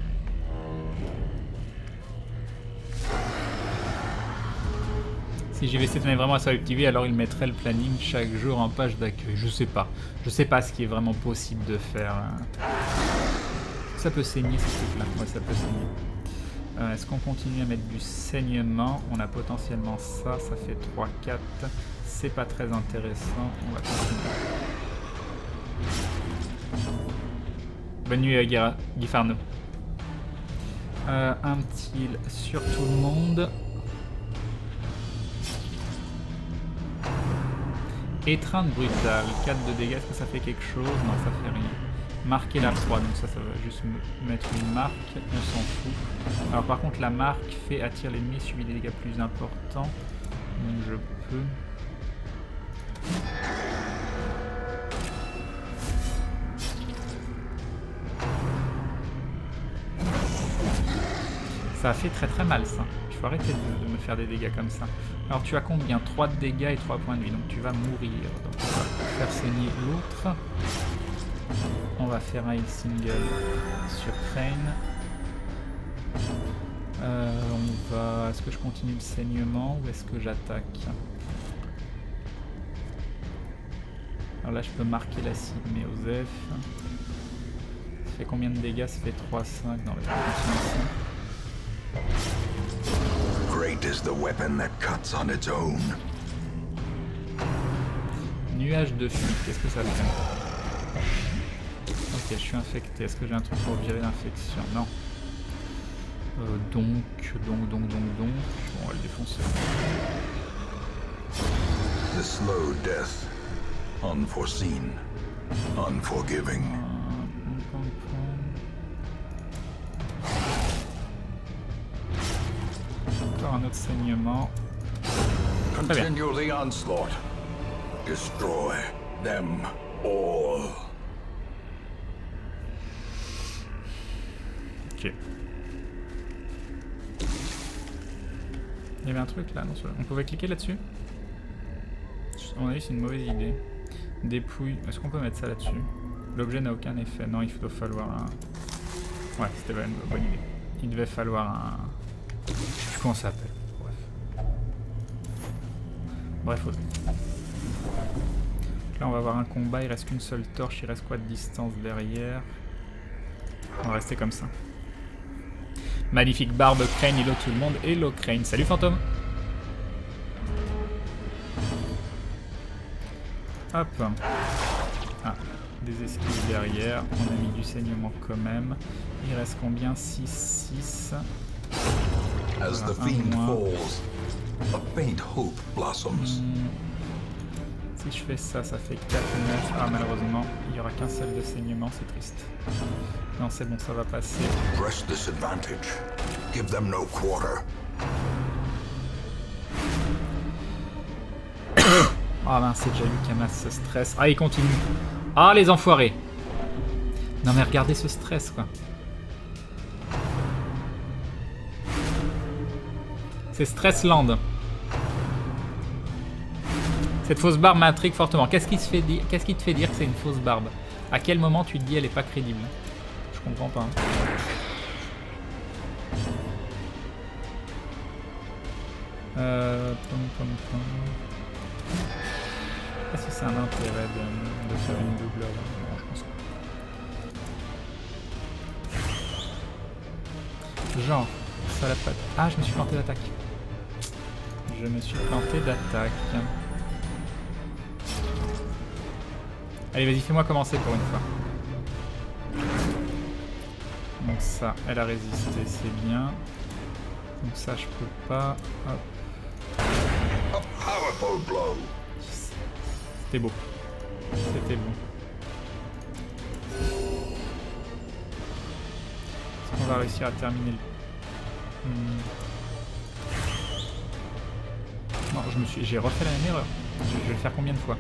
Si JVC tenait vraiment à sa Web TV, alors il mettrait le planning chaque jour en page d'accueil. Je sais pas. Je sais pas ce qui est vraiment possible de faire. Ça peut saigner ce truc-là. Ouais, ça peut saigner. Est-ce qu'on continue à mettre du saignement? On a potentiellement ça. Ça fait 3, 4. C'est pas très intéressant. On va continuer. Bonne nuit, Gifarno. Un petit heal sur tout le monde. Étreinte brutale, 4 de dégâts, est-ce que ça fait quelque chose? Non, ça fait rien. Marquer la croix, donc ça va juste me mettre une marque, on s'en fout. Alors par contre la marque fait attire l'ennemi, subit des dégâts plus importants. Donc je peux... Ça a fait très très mal ça. Il faut arrêter de me faire des dégâts comme ça. Alors tu as combien? 3 de dégâts et 3 points de vie. Donc tu vas mourir. Donc on va faire saigner l'autre. On va faire un heal single sur Crane. On va... Est-ce que je continue le saignement ou est-ce que j'attaque? Alors là je peux marquer la cible, mais Osef. Ça fait combien de dégâts? Ça fait 3, 5. Non, je vais continuer ici. Great is the weapon that cuts on its own. Nuage de fuite, qu'est-ce que ça fait? Ok, je suis infecté. Est-ce que j'ai un truc pour virer l'infection? Non. Donc. On va le défoncer. The slow death. Unforeseen. Unforgiving. Encore un autre saignement. Continue the onslaught. Destroy them all. Ok. y avait un truc là, non? On pouvait cliquer là-dessus? À mon avis, c'est une mauvaise idée. Dépouille. Est-ce qu'on peut mettre ça là-dessus? L'objet n'a aucun effet. Non, il doit falloir un... Ouais, c'était une bonne idée. Il devait falloir un... Je sais plus comment ça s'appelle. Bref, ok. Là, on va avoir un combat. Il reste qu'une seule torche. Il reste quoi de distance derrière? On va rester comme ça. Magnifique barbe Crane. Hello tout le monde. Hello Crane. Salut fantôme. Hop. Ah, des esquives derrière. On a mis du saignement quand même. Il reste combien? 6, 6. As the fiend falls, a faint hope blossoms. Si je fais ça, ça fait 4, 9. Ah, malheureusement, il n'y aura qu'un seul de saignement, c'est triste. Non, c'est bon, ça va passer. Press this advantage. Give them no quarter. Ah ben c'est déjà lui qui amasse ce stress. Ah il continue. Ah les enfoirés. Non mais regardez ce stress quoi. C'est Stressland. Cette fausse barbe m'intrigue fortement. Qu'est-ce qui te fait dire que c'est une fausse barbe? À quel moment tu te dis elle est pas crédible? Je comprends pas. Est-ce que c'est un intérêt de faire une double? Non, je pense pas. Genre, ça l'a pas... Ah, je me suis planté d'attaque. Je me suis planté d'attaque. Allez, vas-y, fais-moi commencer pour une fois. Donc ça, elle a résisté, c'est bien. Donc ça, je peux pas... Hop. C'était beau. C'était beau. Est-ce qu'on va réussir à terminer le... Non, j'ai refait la même erreur. Je vais le faire combien de fois?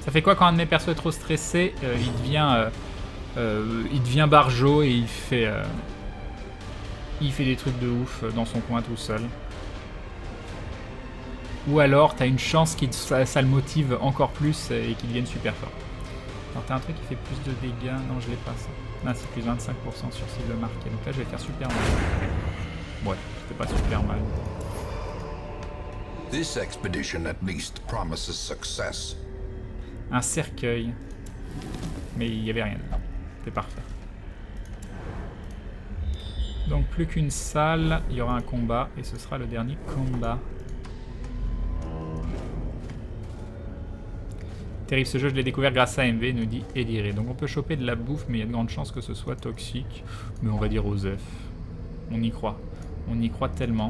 Ça fait quoi quand un de mes persos est trop stressé? Il devient barjot et il fait des trucs de ouf dans son coin tout seul. Ou alors t'as une chance que ça le motive encore plus et qu'il devienne super fort. Alors t'as un truc qui fait plus de dégâts. Non, je l'ai pas ça. Là c'est plus 25% sur cible marquée. Donc là je vais faire super mal. Ouais, c'était pas super mal. This expedition at least promises success. Un cercueil. Mais il y avait rien. C'était parfait. Donc plus qu'une salle, il y aura un combat et ce sera le dernier combat. Terrible ce jeu, je l'ai découvert grâce à MV, nous dit Eliré. Donc on peut choper de la bouffe, mais il y a de grandes chances que ce soit toxique. Mais on va dire Osef. On y croit. On y croit tellement.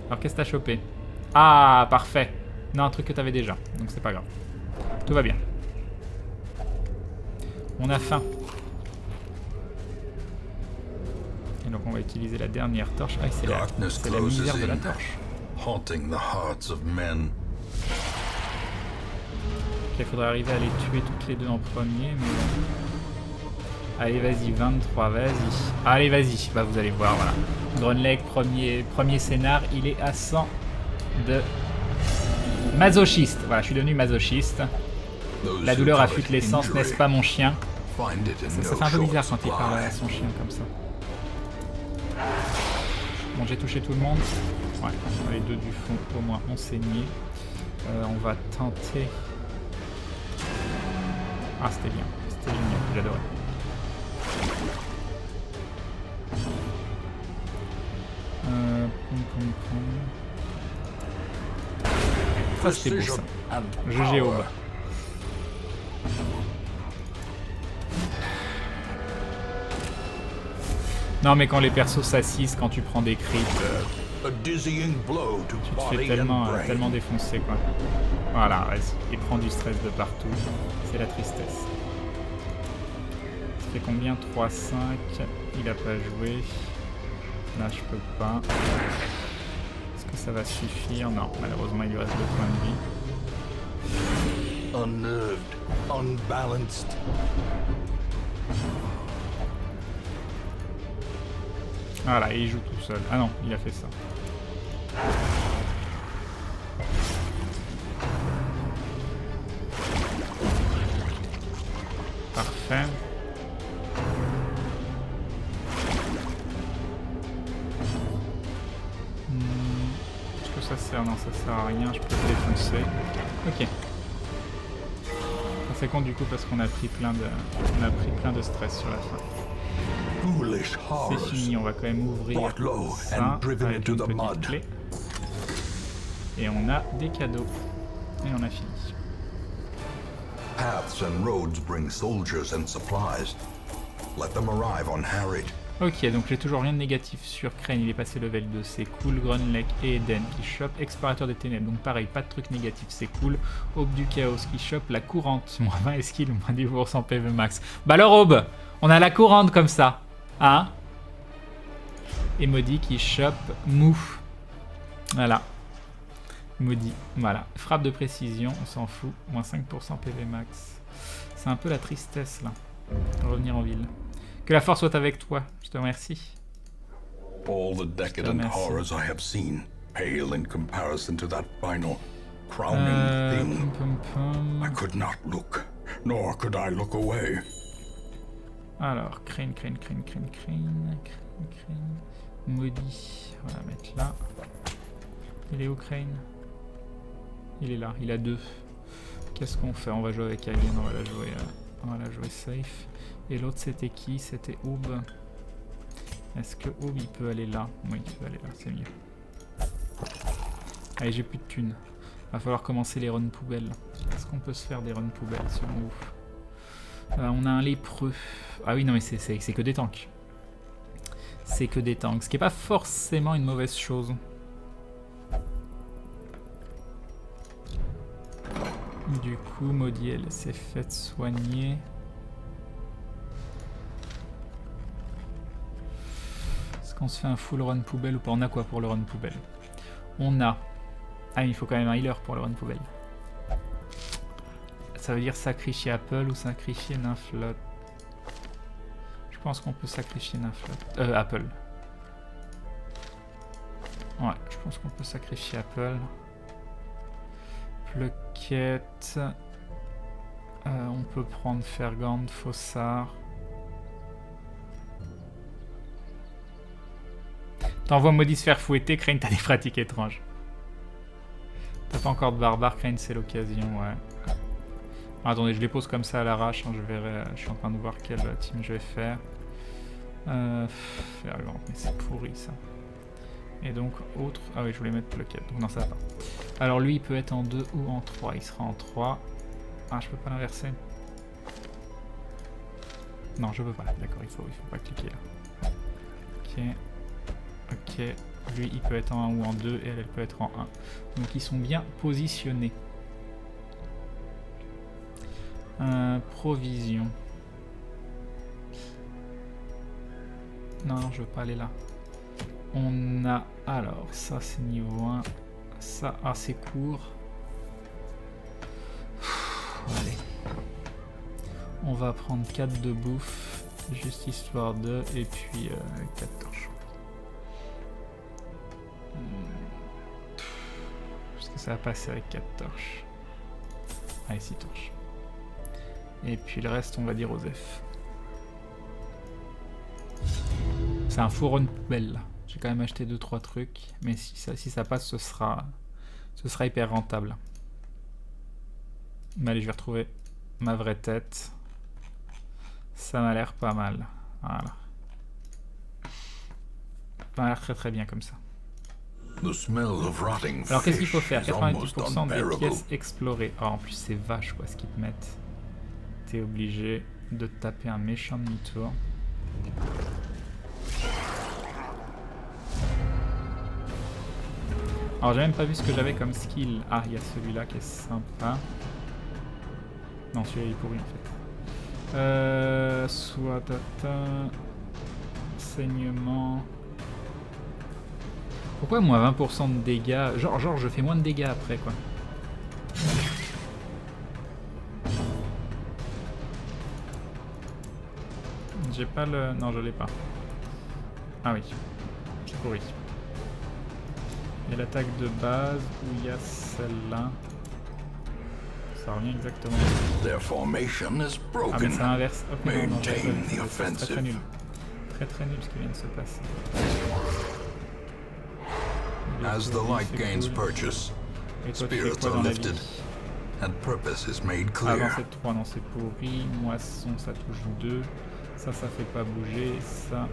Alors qu'est-ce que t'as chopé? Ah, parfait. Non, un truc que t'avais déjà, donc c'est pas grave. Tout va bien. On a faim. Et donc on va utiliser la dernière torche. Ah, c'est la misère de la torche. Haunting the hearts of men. Ok, il faudrait arriver à les tuer toutes les deux en premier, mais bon. Allez, vas-y, 23, vas-y. Allez, vas-y. Bah, vous allez voir, voilà. Grunleg, premier scénar, il est à 100 de masochiste. Voilà, je suis devenu masochiste. La douleur affûte l'essence, n'est-ce pas, mon chien? Ça fait un peu bizarre quand il parle à son chien comme ça. Bon, j'ai touché tout le monde. Ouais, les deux du fond, au moins, ont saigné. On va tenter... Ah, c'était bien. C'était génial, j'adorais. Ça, c'était beau, ça. GG au bas. Non, mais quand les persos s'assisent, quand tu prends des crits, tu te fais tellement défoncer, quoi. Voilà, vas-y. Il prend du stress de partout. C'est la tristesse. Ça fait combien? 3, 5. Il a pas joué. Là, je peux pas. Est-ce que ça va suffire? Non, malheureusement, il lui reste 2 points de vie. Unnerved, unbalanced. Voilà, et il joue tout seul. Ah non, il a fait ça. Parfait. Est-ce que ça sert? Non, ça sert à rien, je peux le défoncer. Ok. Ça c'est con du coup parce qu'on a pris plein de stress sur la fin. C'est fini, on va quand même ouvrir ça avec une petite clé. Et on a des cadeaux. Et on a fini. Paths and roads bring soldiers and supplies. Let them arrive on Harried. Ok, donc j'ai toujours rien de négatif sur Crane, il est passé level 2, c'est cool. Grunlech et Eden qui chope. Explorateur des ténèbres, donc pareil, pas de truc négatif, c'est cool. Aube du chaos qui chope. La courante, moins 20 skill, moins 10% PV max. Bah alors Aube, on a la courante comme ça. Hein? Et Maudit qui chope Mou. Voilà. Maudit, voilà. Frappe de précision, on s'en fout. Moins 5% PV max. C'est un peu la tristesse là. Revenir en ville. Que la force soit avec toi, je te remercie. All the decadent horrors I have seen pale in comparison to that final crowning thing. I could not look, nor could I look away. Alors, Crane. Maudit, on va la mettre là. Il est où Crane? Il est là, il a 2. Qu'est-ce qu'on fait? On va jouer avec Alien, on va la jouer safe. Et l'autre c'était qui? C'était Aube. Est-ce que Aube il peut aller là? Oui, il peut aller là, c'est mieux. Allez, j'ai plus de thunes. Va falloir commencer les runs poubelles. Est-ce qu'on peut se faire des runs poubelles selon vous? On a un lépreux. Ah oui, non mais c'est que des tanks. C'est que des tanks, ce qui est pas forcément une mauvaise chose. Du coup, Maudit, elle s'est faite soigner. Est-ce qu'on se fait un full run poubelle ou pas? On a quoi pour le run poubelle? On a... Ah, il faut quand même un healer pour le run poubelle. Ça veut dire sacrifier Apple ou sacrifier Nymphlotte. Je pense qu'on peut sacrifier Nymphlotte. Apple. Ouais, je pense qu'on peut sacrifier Apple. Pluquette. On peut prendre Fergand, Fossard. T'envoies Maudit se faire fouetter, Crane, t'as des pratiques étranges. T'as pas encore de barbare, Crane, c'est l'occasion, ouais. Attendez, je les pose comme ça à l'arrache, hein, je verrai, je suis en train de voir quelle team je vais faire. Fergand, mais c'est pourri ça. Et donc, autre... Ah oui, je voulais mettre Pluquette, donc non, ça va pas. Alors lui, il peut être en 2 ou en 3, il sera en 3. Ah, je peux pas l'inverser. Non, je peux pas, d'accord, il faut pas cliquer là. Ok. Ok, lui il peut être en 1 ou en 2 et elle peut être en 1. Donc ils sont bien positionnés. Provision. Non, je veux pas aller là. On a... Alors, ça c'est niveau 1. Ça, ah c'est court. Allez. On va prendre 4 de bouffe. Juste histoire de... Et puis 4 torches. Parce que ça va passer avec 4 torches. Allez, 6 torches. Et puis le reste, on va dire aux F. C'est un faux run poubelle là. J'ai quand même acheté 2-3 trucs. Mais si ça passe, ce sera hyper rentable. Mais allez, je vais retrouver ma vraie tête. Ça m'a l'air pas mal. Voilà. Ça m'a l'air très très bien comme ça. Alors qu'est-ce qu'il faut faire? 90% des pièces explorées. Oh, en plus c'est vache quoi ce qu'ils te mettent. T'es obligé de taper un méchant demi-tour. Alors j'ai même pas vu ce que j'avais comme skill. Ah, il y a celui-là qui est sympa. Non, celui-là il est pourri en fait. Soit data... Saignement... Pourquoi moins 20% de dégâts? Genre je fais moins de dégâts après quoi. J'ai pas le... Non, je l'ai pas. Ah oui. J'ai pourri. Il y a l'attaque de base où il y a celle-là. Ça revient exactement. Ah mais ça inverse. Ok, non, c'est très nul. Très nul ce qui vient de se passer. As the light gains purchase, spirits are lifted, and purpose is made clear. Avant c'est 3, non c'est pourri. Moisson ça touche 2. Ça fait pas bouger. Ça...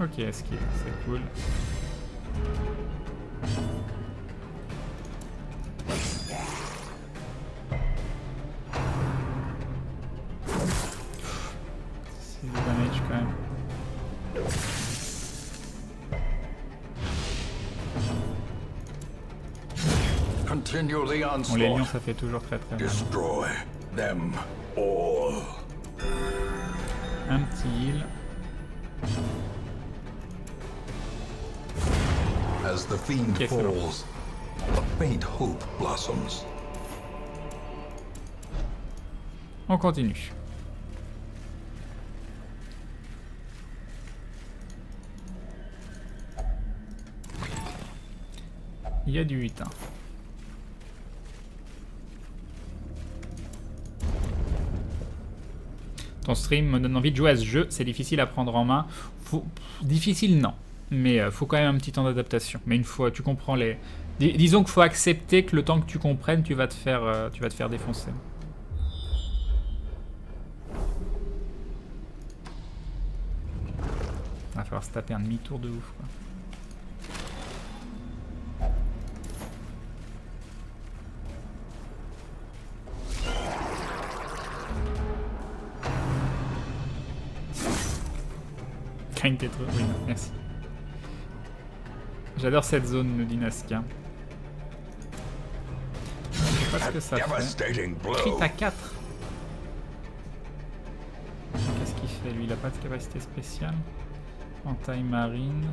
Ok, esquive, c'est cool. C'est du damage quand même. Continue the onslaught. Bon, les lions ça fait toujours très mal. Destroy them all. Un petit heal. As the fiend falls, a faint hope blossoms. On continue. Il y a du 8. Hein. Ton stream me donne envie de jouer à ce jeu. C'est difficile à prendre en main. Difficile, non. Mais faut quand même un petit temps d'adaptation. Mais une fois tu comprends les... Disons qu'il faut accepter que le temps que tu comprennes, tu vas te faire défoncer. Il va falloir se taper un demi-tour de ouf, quoi. Cragne tes trucs. Oui, merci. J'adore cette zone, nous dit Naskia. Je sais pas ce que ça fait. Crit à 4. Qu'est-ce qu'il fait lui? Il a pas de capacité spéciale. Entaille marine.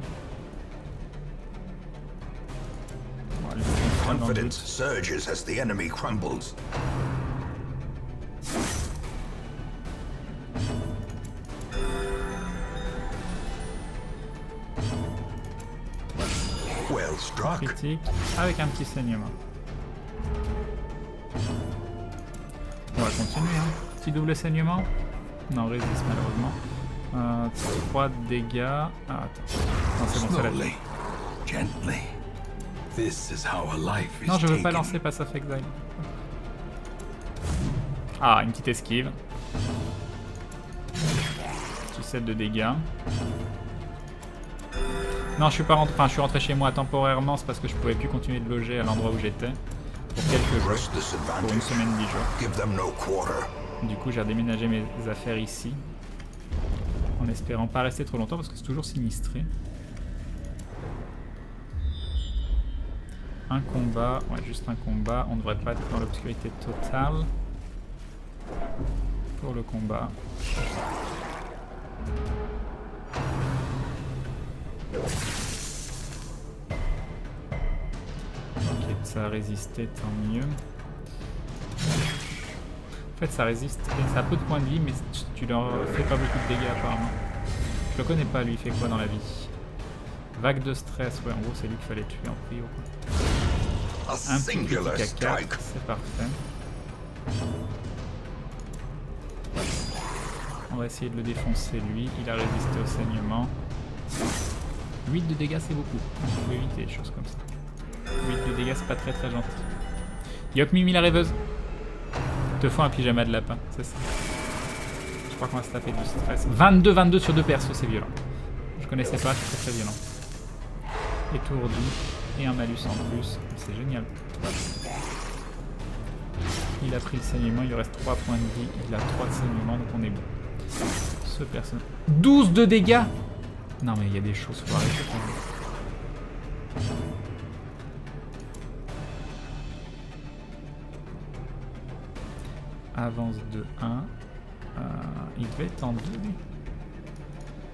Confidence surges as the enemy crumbles. Well struck. Critique avec un petit saignement. On va continuer. Hein. Petit double saignement. Non, résiste malheureusement. 3 dégâts. Ah, attends. Non, c'est bon, ça l'a fait. Gently. This is how a life is non, je veux pas taken. lancer Pass of Exile. Ah, une petite esquive. Petit set de dégâts. Non, je suis pas rentré. Enfin, je suis rentré chez moi temporairement, c'est parce que je pouvais plus continuer de loger à l'endroit où j'étais pour quelques jours, pour une semaine 10 jours. Du coup, j'ai redéménagé mes affaires ici, en espérant pas rester trop longtemps parce que c'est toujours sinistré. Un combat, ouais, juste un combat. On devrait pas être dans l'obscurité totale pour le combat. Ok, ça a résisté, tant mieux. En fait, ça résiste et ça a peu de points de vie, mais tu leur fais pas beaucoup de dégâts apparemment. Je le connais pas, lui, il fait quoi dans la vie? Vague de stress, ouais, en gros, c'est lui qu'il fallait tuer en prio. Un petit critique à 4, c'est parfait. On va essayer de le défoncer lui, il a résisté au saignement. 8 de dégâts c'est beaucoup, il faut éviter des choses comme ça. 8 de dégâts c'est pas très gentil. Yop Mimi la rêveuse. Te faut un pyjama de lapin, c'est ça. Je crois qu'on va se taper du stress. 22 sur 2 persos, c'est violent. Je connaissais pas, c'est très violent. Étourdi et un malus en plus, c'est génial. Il a pris le saignement, il lui reste 3 points de vie, il a 3 de saignement, donc on est bon. Ce personnage. 12 de dégâts! Non mais il y a des choses, faut arrêter quand même. Avance de 1. Il devait être en 2 lui.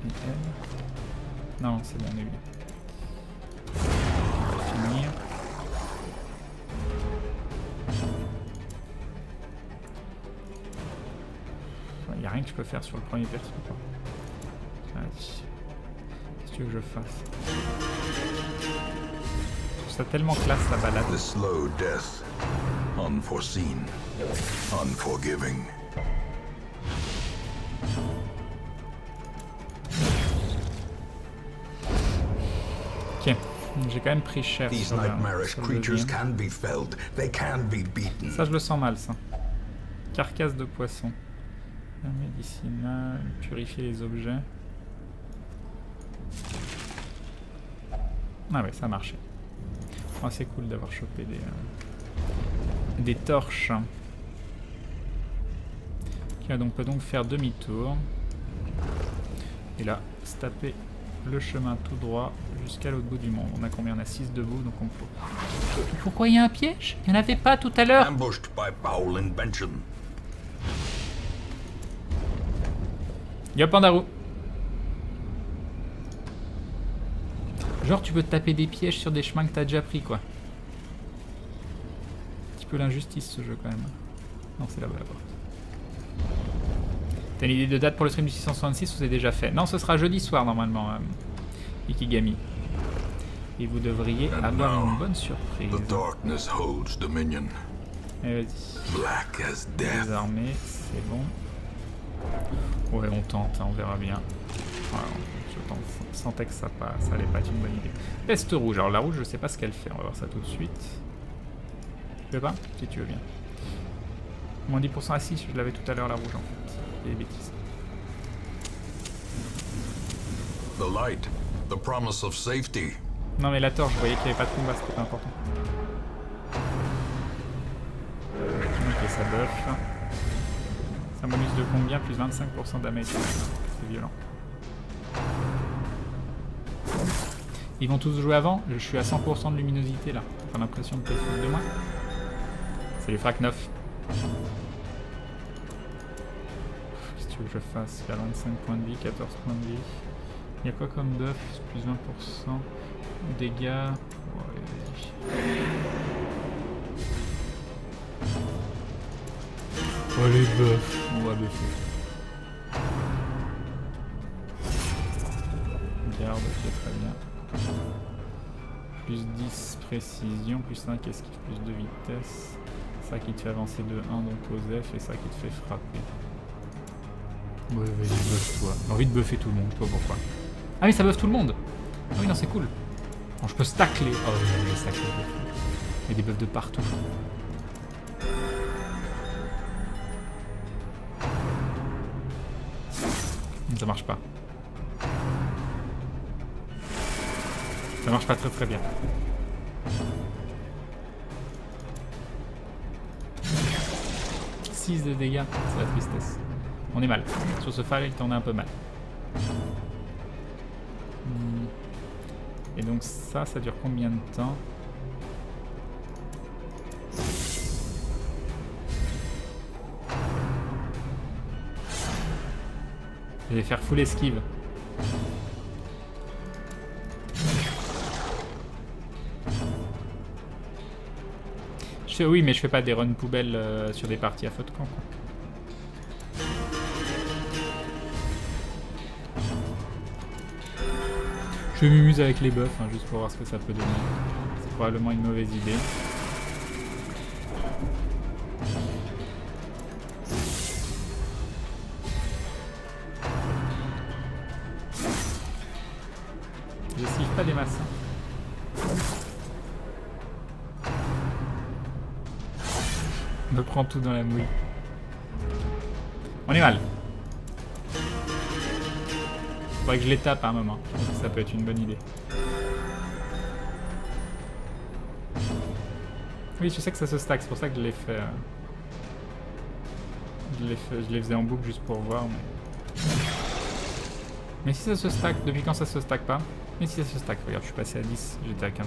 Et elle. Non, c'est bon, on est lui. y a rien que je peux faire sur le premier perso, quoi. Qu'est-ce que tu veux que je fasse? Je trouve ça tellement classe la balade. The slow death, unforeseen, unforgiving. Ok, j'ai quand même pris cher These sur nightmarish le creatures deuxième. can be felled, they can be beaten. Ça je le sens mal ça. Carcasse de poisson. Médicinal, purifier les objets. Ah ouais, ça a marché. Oh, c'est cool d'avoir chopé des torches. Ok, donc on peut donc faire demi-tour. Et là, se taper le chemin tout droit jusqu'à l'autre bout du monde. On a combien? On a 6 debout, donc on peut... Pourquoi il y a un piège? Il n'y en avait pas tout à l'heure. Ambushed by foul invention. Yo Pandarou. Genre tu peux te taper des pièges sur des chemins que t'as déjà pris quoi. Un petit peu l'injustice ce jeu quand même. Non c'est là-bas la porte. T'as une idée de date pour le stream du 666 ou c'est déjà fait? Non ce sera jeudi soir normalement Ikigami. Et vous devriez avoir une bonne surprise. The darkness holds dominion. Et vas-y. Black as death. Désarmé, c'est bon. Ouais on tente, hein, on verra bien. Voilà, je sentais que ça allait pas être une bonne idée. Peste rouge, alors la rouge je sais pas ce qu'elle fait, on va voir ça tout de suite. Tu veux pas? Si tu veux bien. Moins 10%, ah si, je l'avais tout à l'heure la rouge en fait. C'est des bêtises. The light, the promise of safety. Non mais la torche, je voyais qu'il n'y avait pas de combat, c'était pas important. Ok, ça buff. Ça bonus de combien? Plus 25% damage. C'est violent. Ils vont tous jouer avant? Je suis à 100% de luminosité là. T'as l'impression de te foutre de moi? Salut Frac 9. Qu'est-ce que tu veux que je fasse? Il y a 25 points de vie, 14 points de vie. Il y a quoi comme buff? Plus 20%. Dégâts. Ouais, vas-y. Oh les buffs. On va buffer. Garde, ok, très bien. Plus 10 précision, plus 5 esquive, plus 2 vitesse. Ça qui te fait avancer de 1 donc aux F et ça qui te fait frapper. Ouais, vas-y, buff toi. J'ai envie de buffer tout le monde, je sais pas pourquoi. Ah oui, ça buff tout le monde. Ah oui, non, c'est cool. Bon, je peux stack les... Oh oui, je stack les buffs. Il y a des buffs de partout. Ça marche pas. Ça marche pas très très bien. « 6 de dégâts, c'est la tristesse. On est mal. Sur ce fight, on est un peu mal. Et donc ça dure combien de temps? Je vais faire full esquive. Oui, mais je fais pas des runs poubelles sur des parties à feu de camp. Quoi. Je m'amuse avec les buffs, hein, juste pour voir ce que ça peut donner. C'est probablement une mauvaise idée. J'esquive pas des masses. Me prend tout dans la mouille. On est mal. Faudrait que je les tape à un moment. Je pense que ça peut être une bonne idée. Oui, je sais que ça se stack, c'est pour ça que je l'ai fait. Je les faisais en boucle juste pour voir. Mais si ça se stack, depuis quand ça se stack pas? Mais si ça se stack, regarde, je suis passé à 10, j'étais à 15.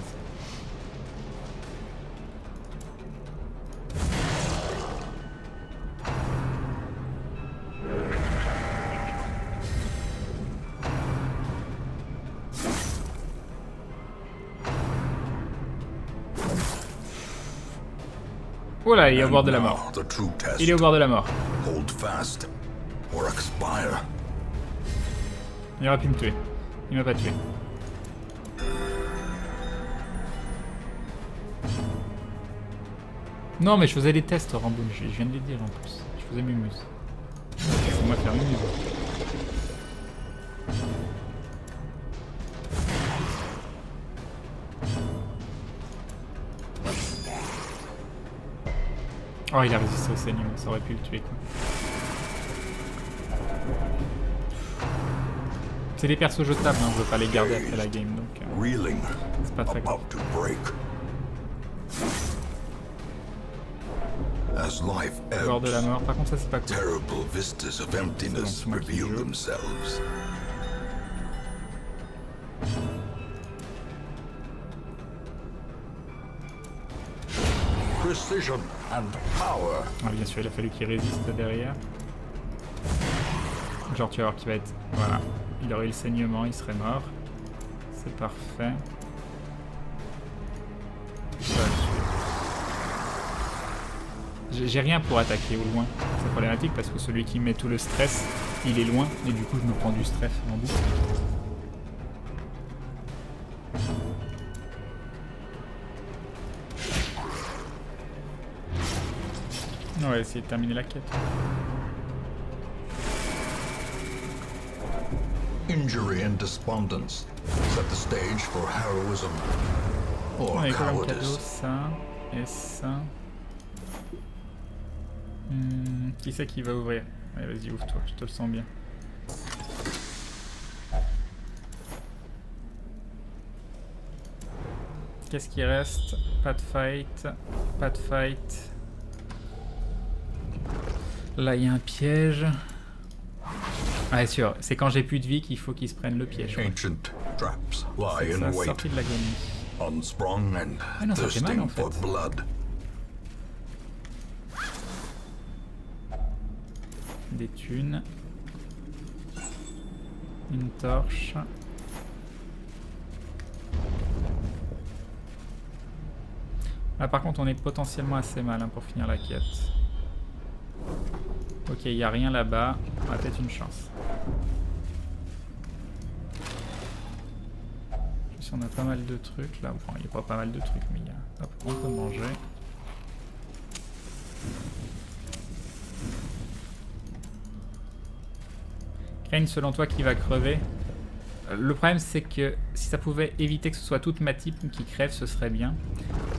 Oh là, il est au bord de la mort. Il est au bord de la mort. Hold fast. or expire. Il aurait pu me tuer. Il m'a pas tué. Non mais je faisais des tests Rambo, je viens de les dire en plus. Je faisais mes muses. C'est moi faire mes muses. Oh il a résisté au saignement, ça aurait pu le tuer quoi. C'est des persos jetables, hein, je veux pas les garder après la game donc c'est pas très grave. Bord de la mort, par contre ça c'est pas cool. Terrible vistas of emptiness reveal themselves. Precision and power. Ah bien sûr, il a fallu qu'il résiste derrière. Genre tu vas voir qu'il va être... Voilà. Il aurait eu le saignement, il serait mort. C'est parfait. J'ai rien pour attaquer au loin. C'est problématique parce que celui qui met tout le stress, il est loin. Et du coup, je me prends du stress en boucle. On va essayer de terminer la quête. Injury and despondence set the stage for heroism or cowardice. Ça et ça. Qui c'est qui va ouvrir? Allez, vas-y, ouvre-toi, je te le sens bien. Qu'est-ce qui reste? Pas de fight. Pas de fight. Là, il y a un piège. Ah, sûr, c'est quand j'ai plus de vie qu'il faut qu'ils se prennent le piège. Ancient traps lie c'est in ça, wait, sortie de la gamine. unsprung and Ah non, ça fait mal thirsting en fait. for blood. Des thunes. Une torche. Là par contre on est potentiellement assez mal hein, pour finir la quête. Ok, il n'y a rien là-bas. On a peut-être une chance. Si on a pas mal de trucs là. Enfin, il n'y a pas pas mal de trucs, mais il y a... Hop, on peut manger. Crane, selon toi, qui va crever? Le problème, c'est que si ça pouvait éviter que ce soit toute ma type qui crève, ce serait bien.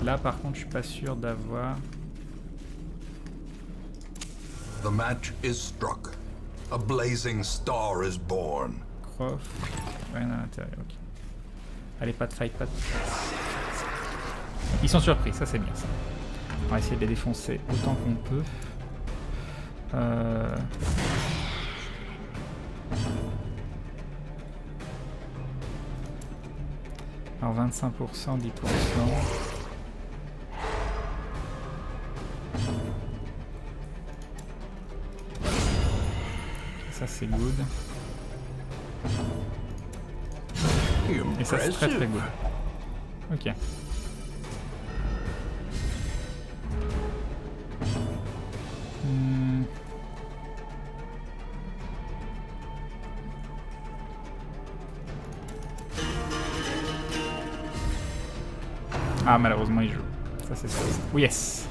Là, par contre, je suis pas sûr d'avoir... The match is struck. A blazing star is born. Croft. Rien à l'intérieur, ok. Allez, pas de fight, pas de fight. Ils sont surpris, ça c'est bien ça. On va essayer de les défoncer autant qu'on peut. Alors 25%, 10%. Ça c'est good. Et ça c'est très très good. Ok. Ah malheureusement il joue. Ça c'est ça. Oui, yes.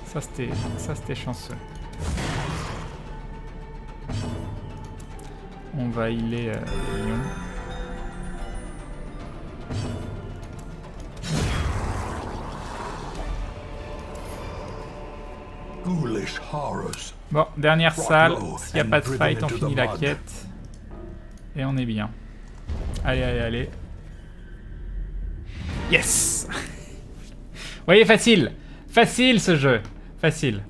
Ça c'était chanceux. On va healer Lyon. Bon, dernière salle. S'il n'y a pas de fight, on finit la quête. Et on est bien. Allez, allez, allez. Yes. Vous voyez, facile. Facile ce jeu. Facile.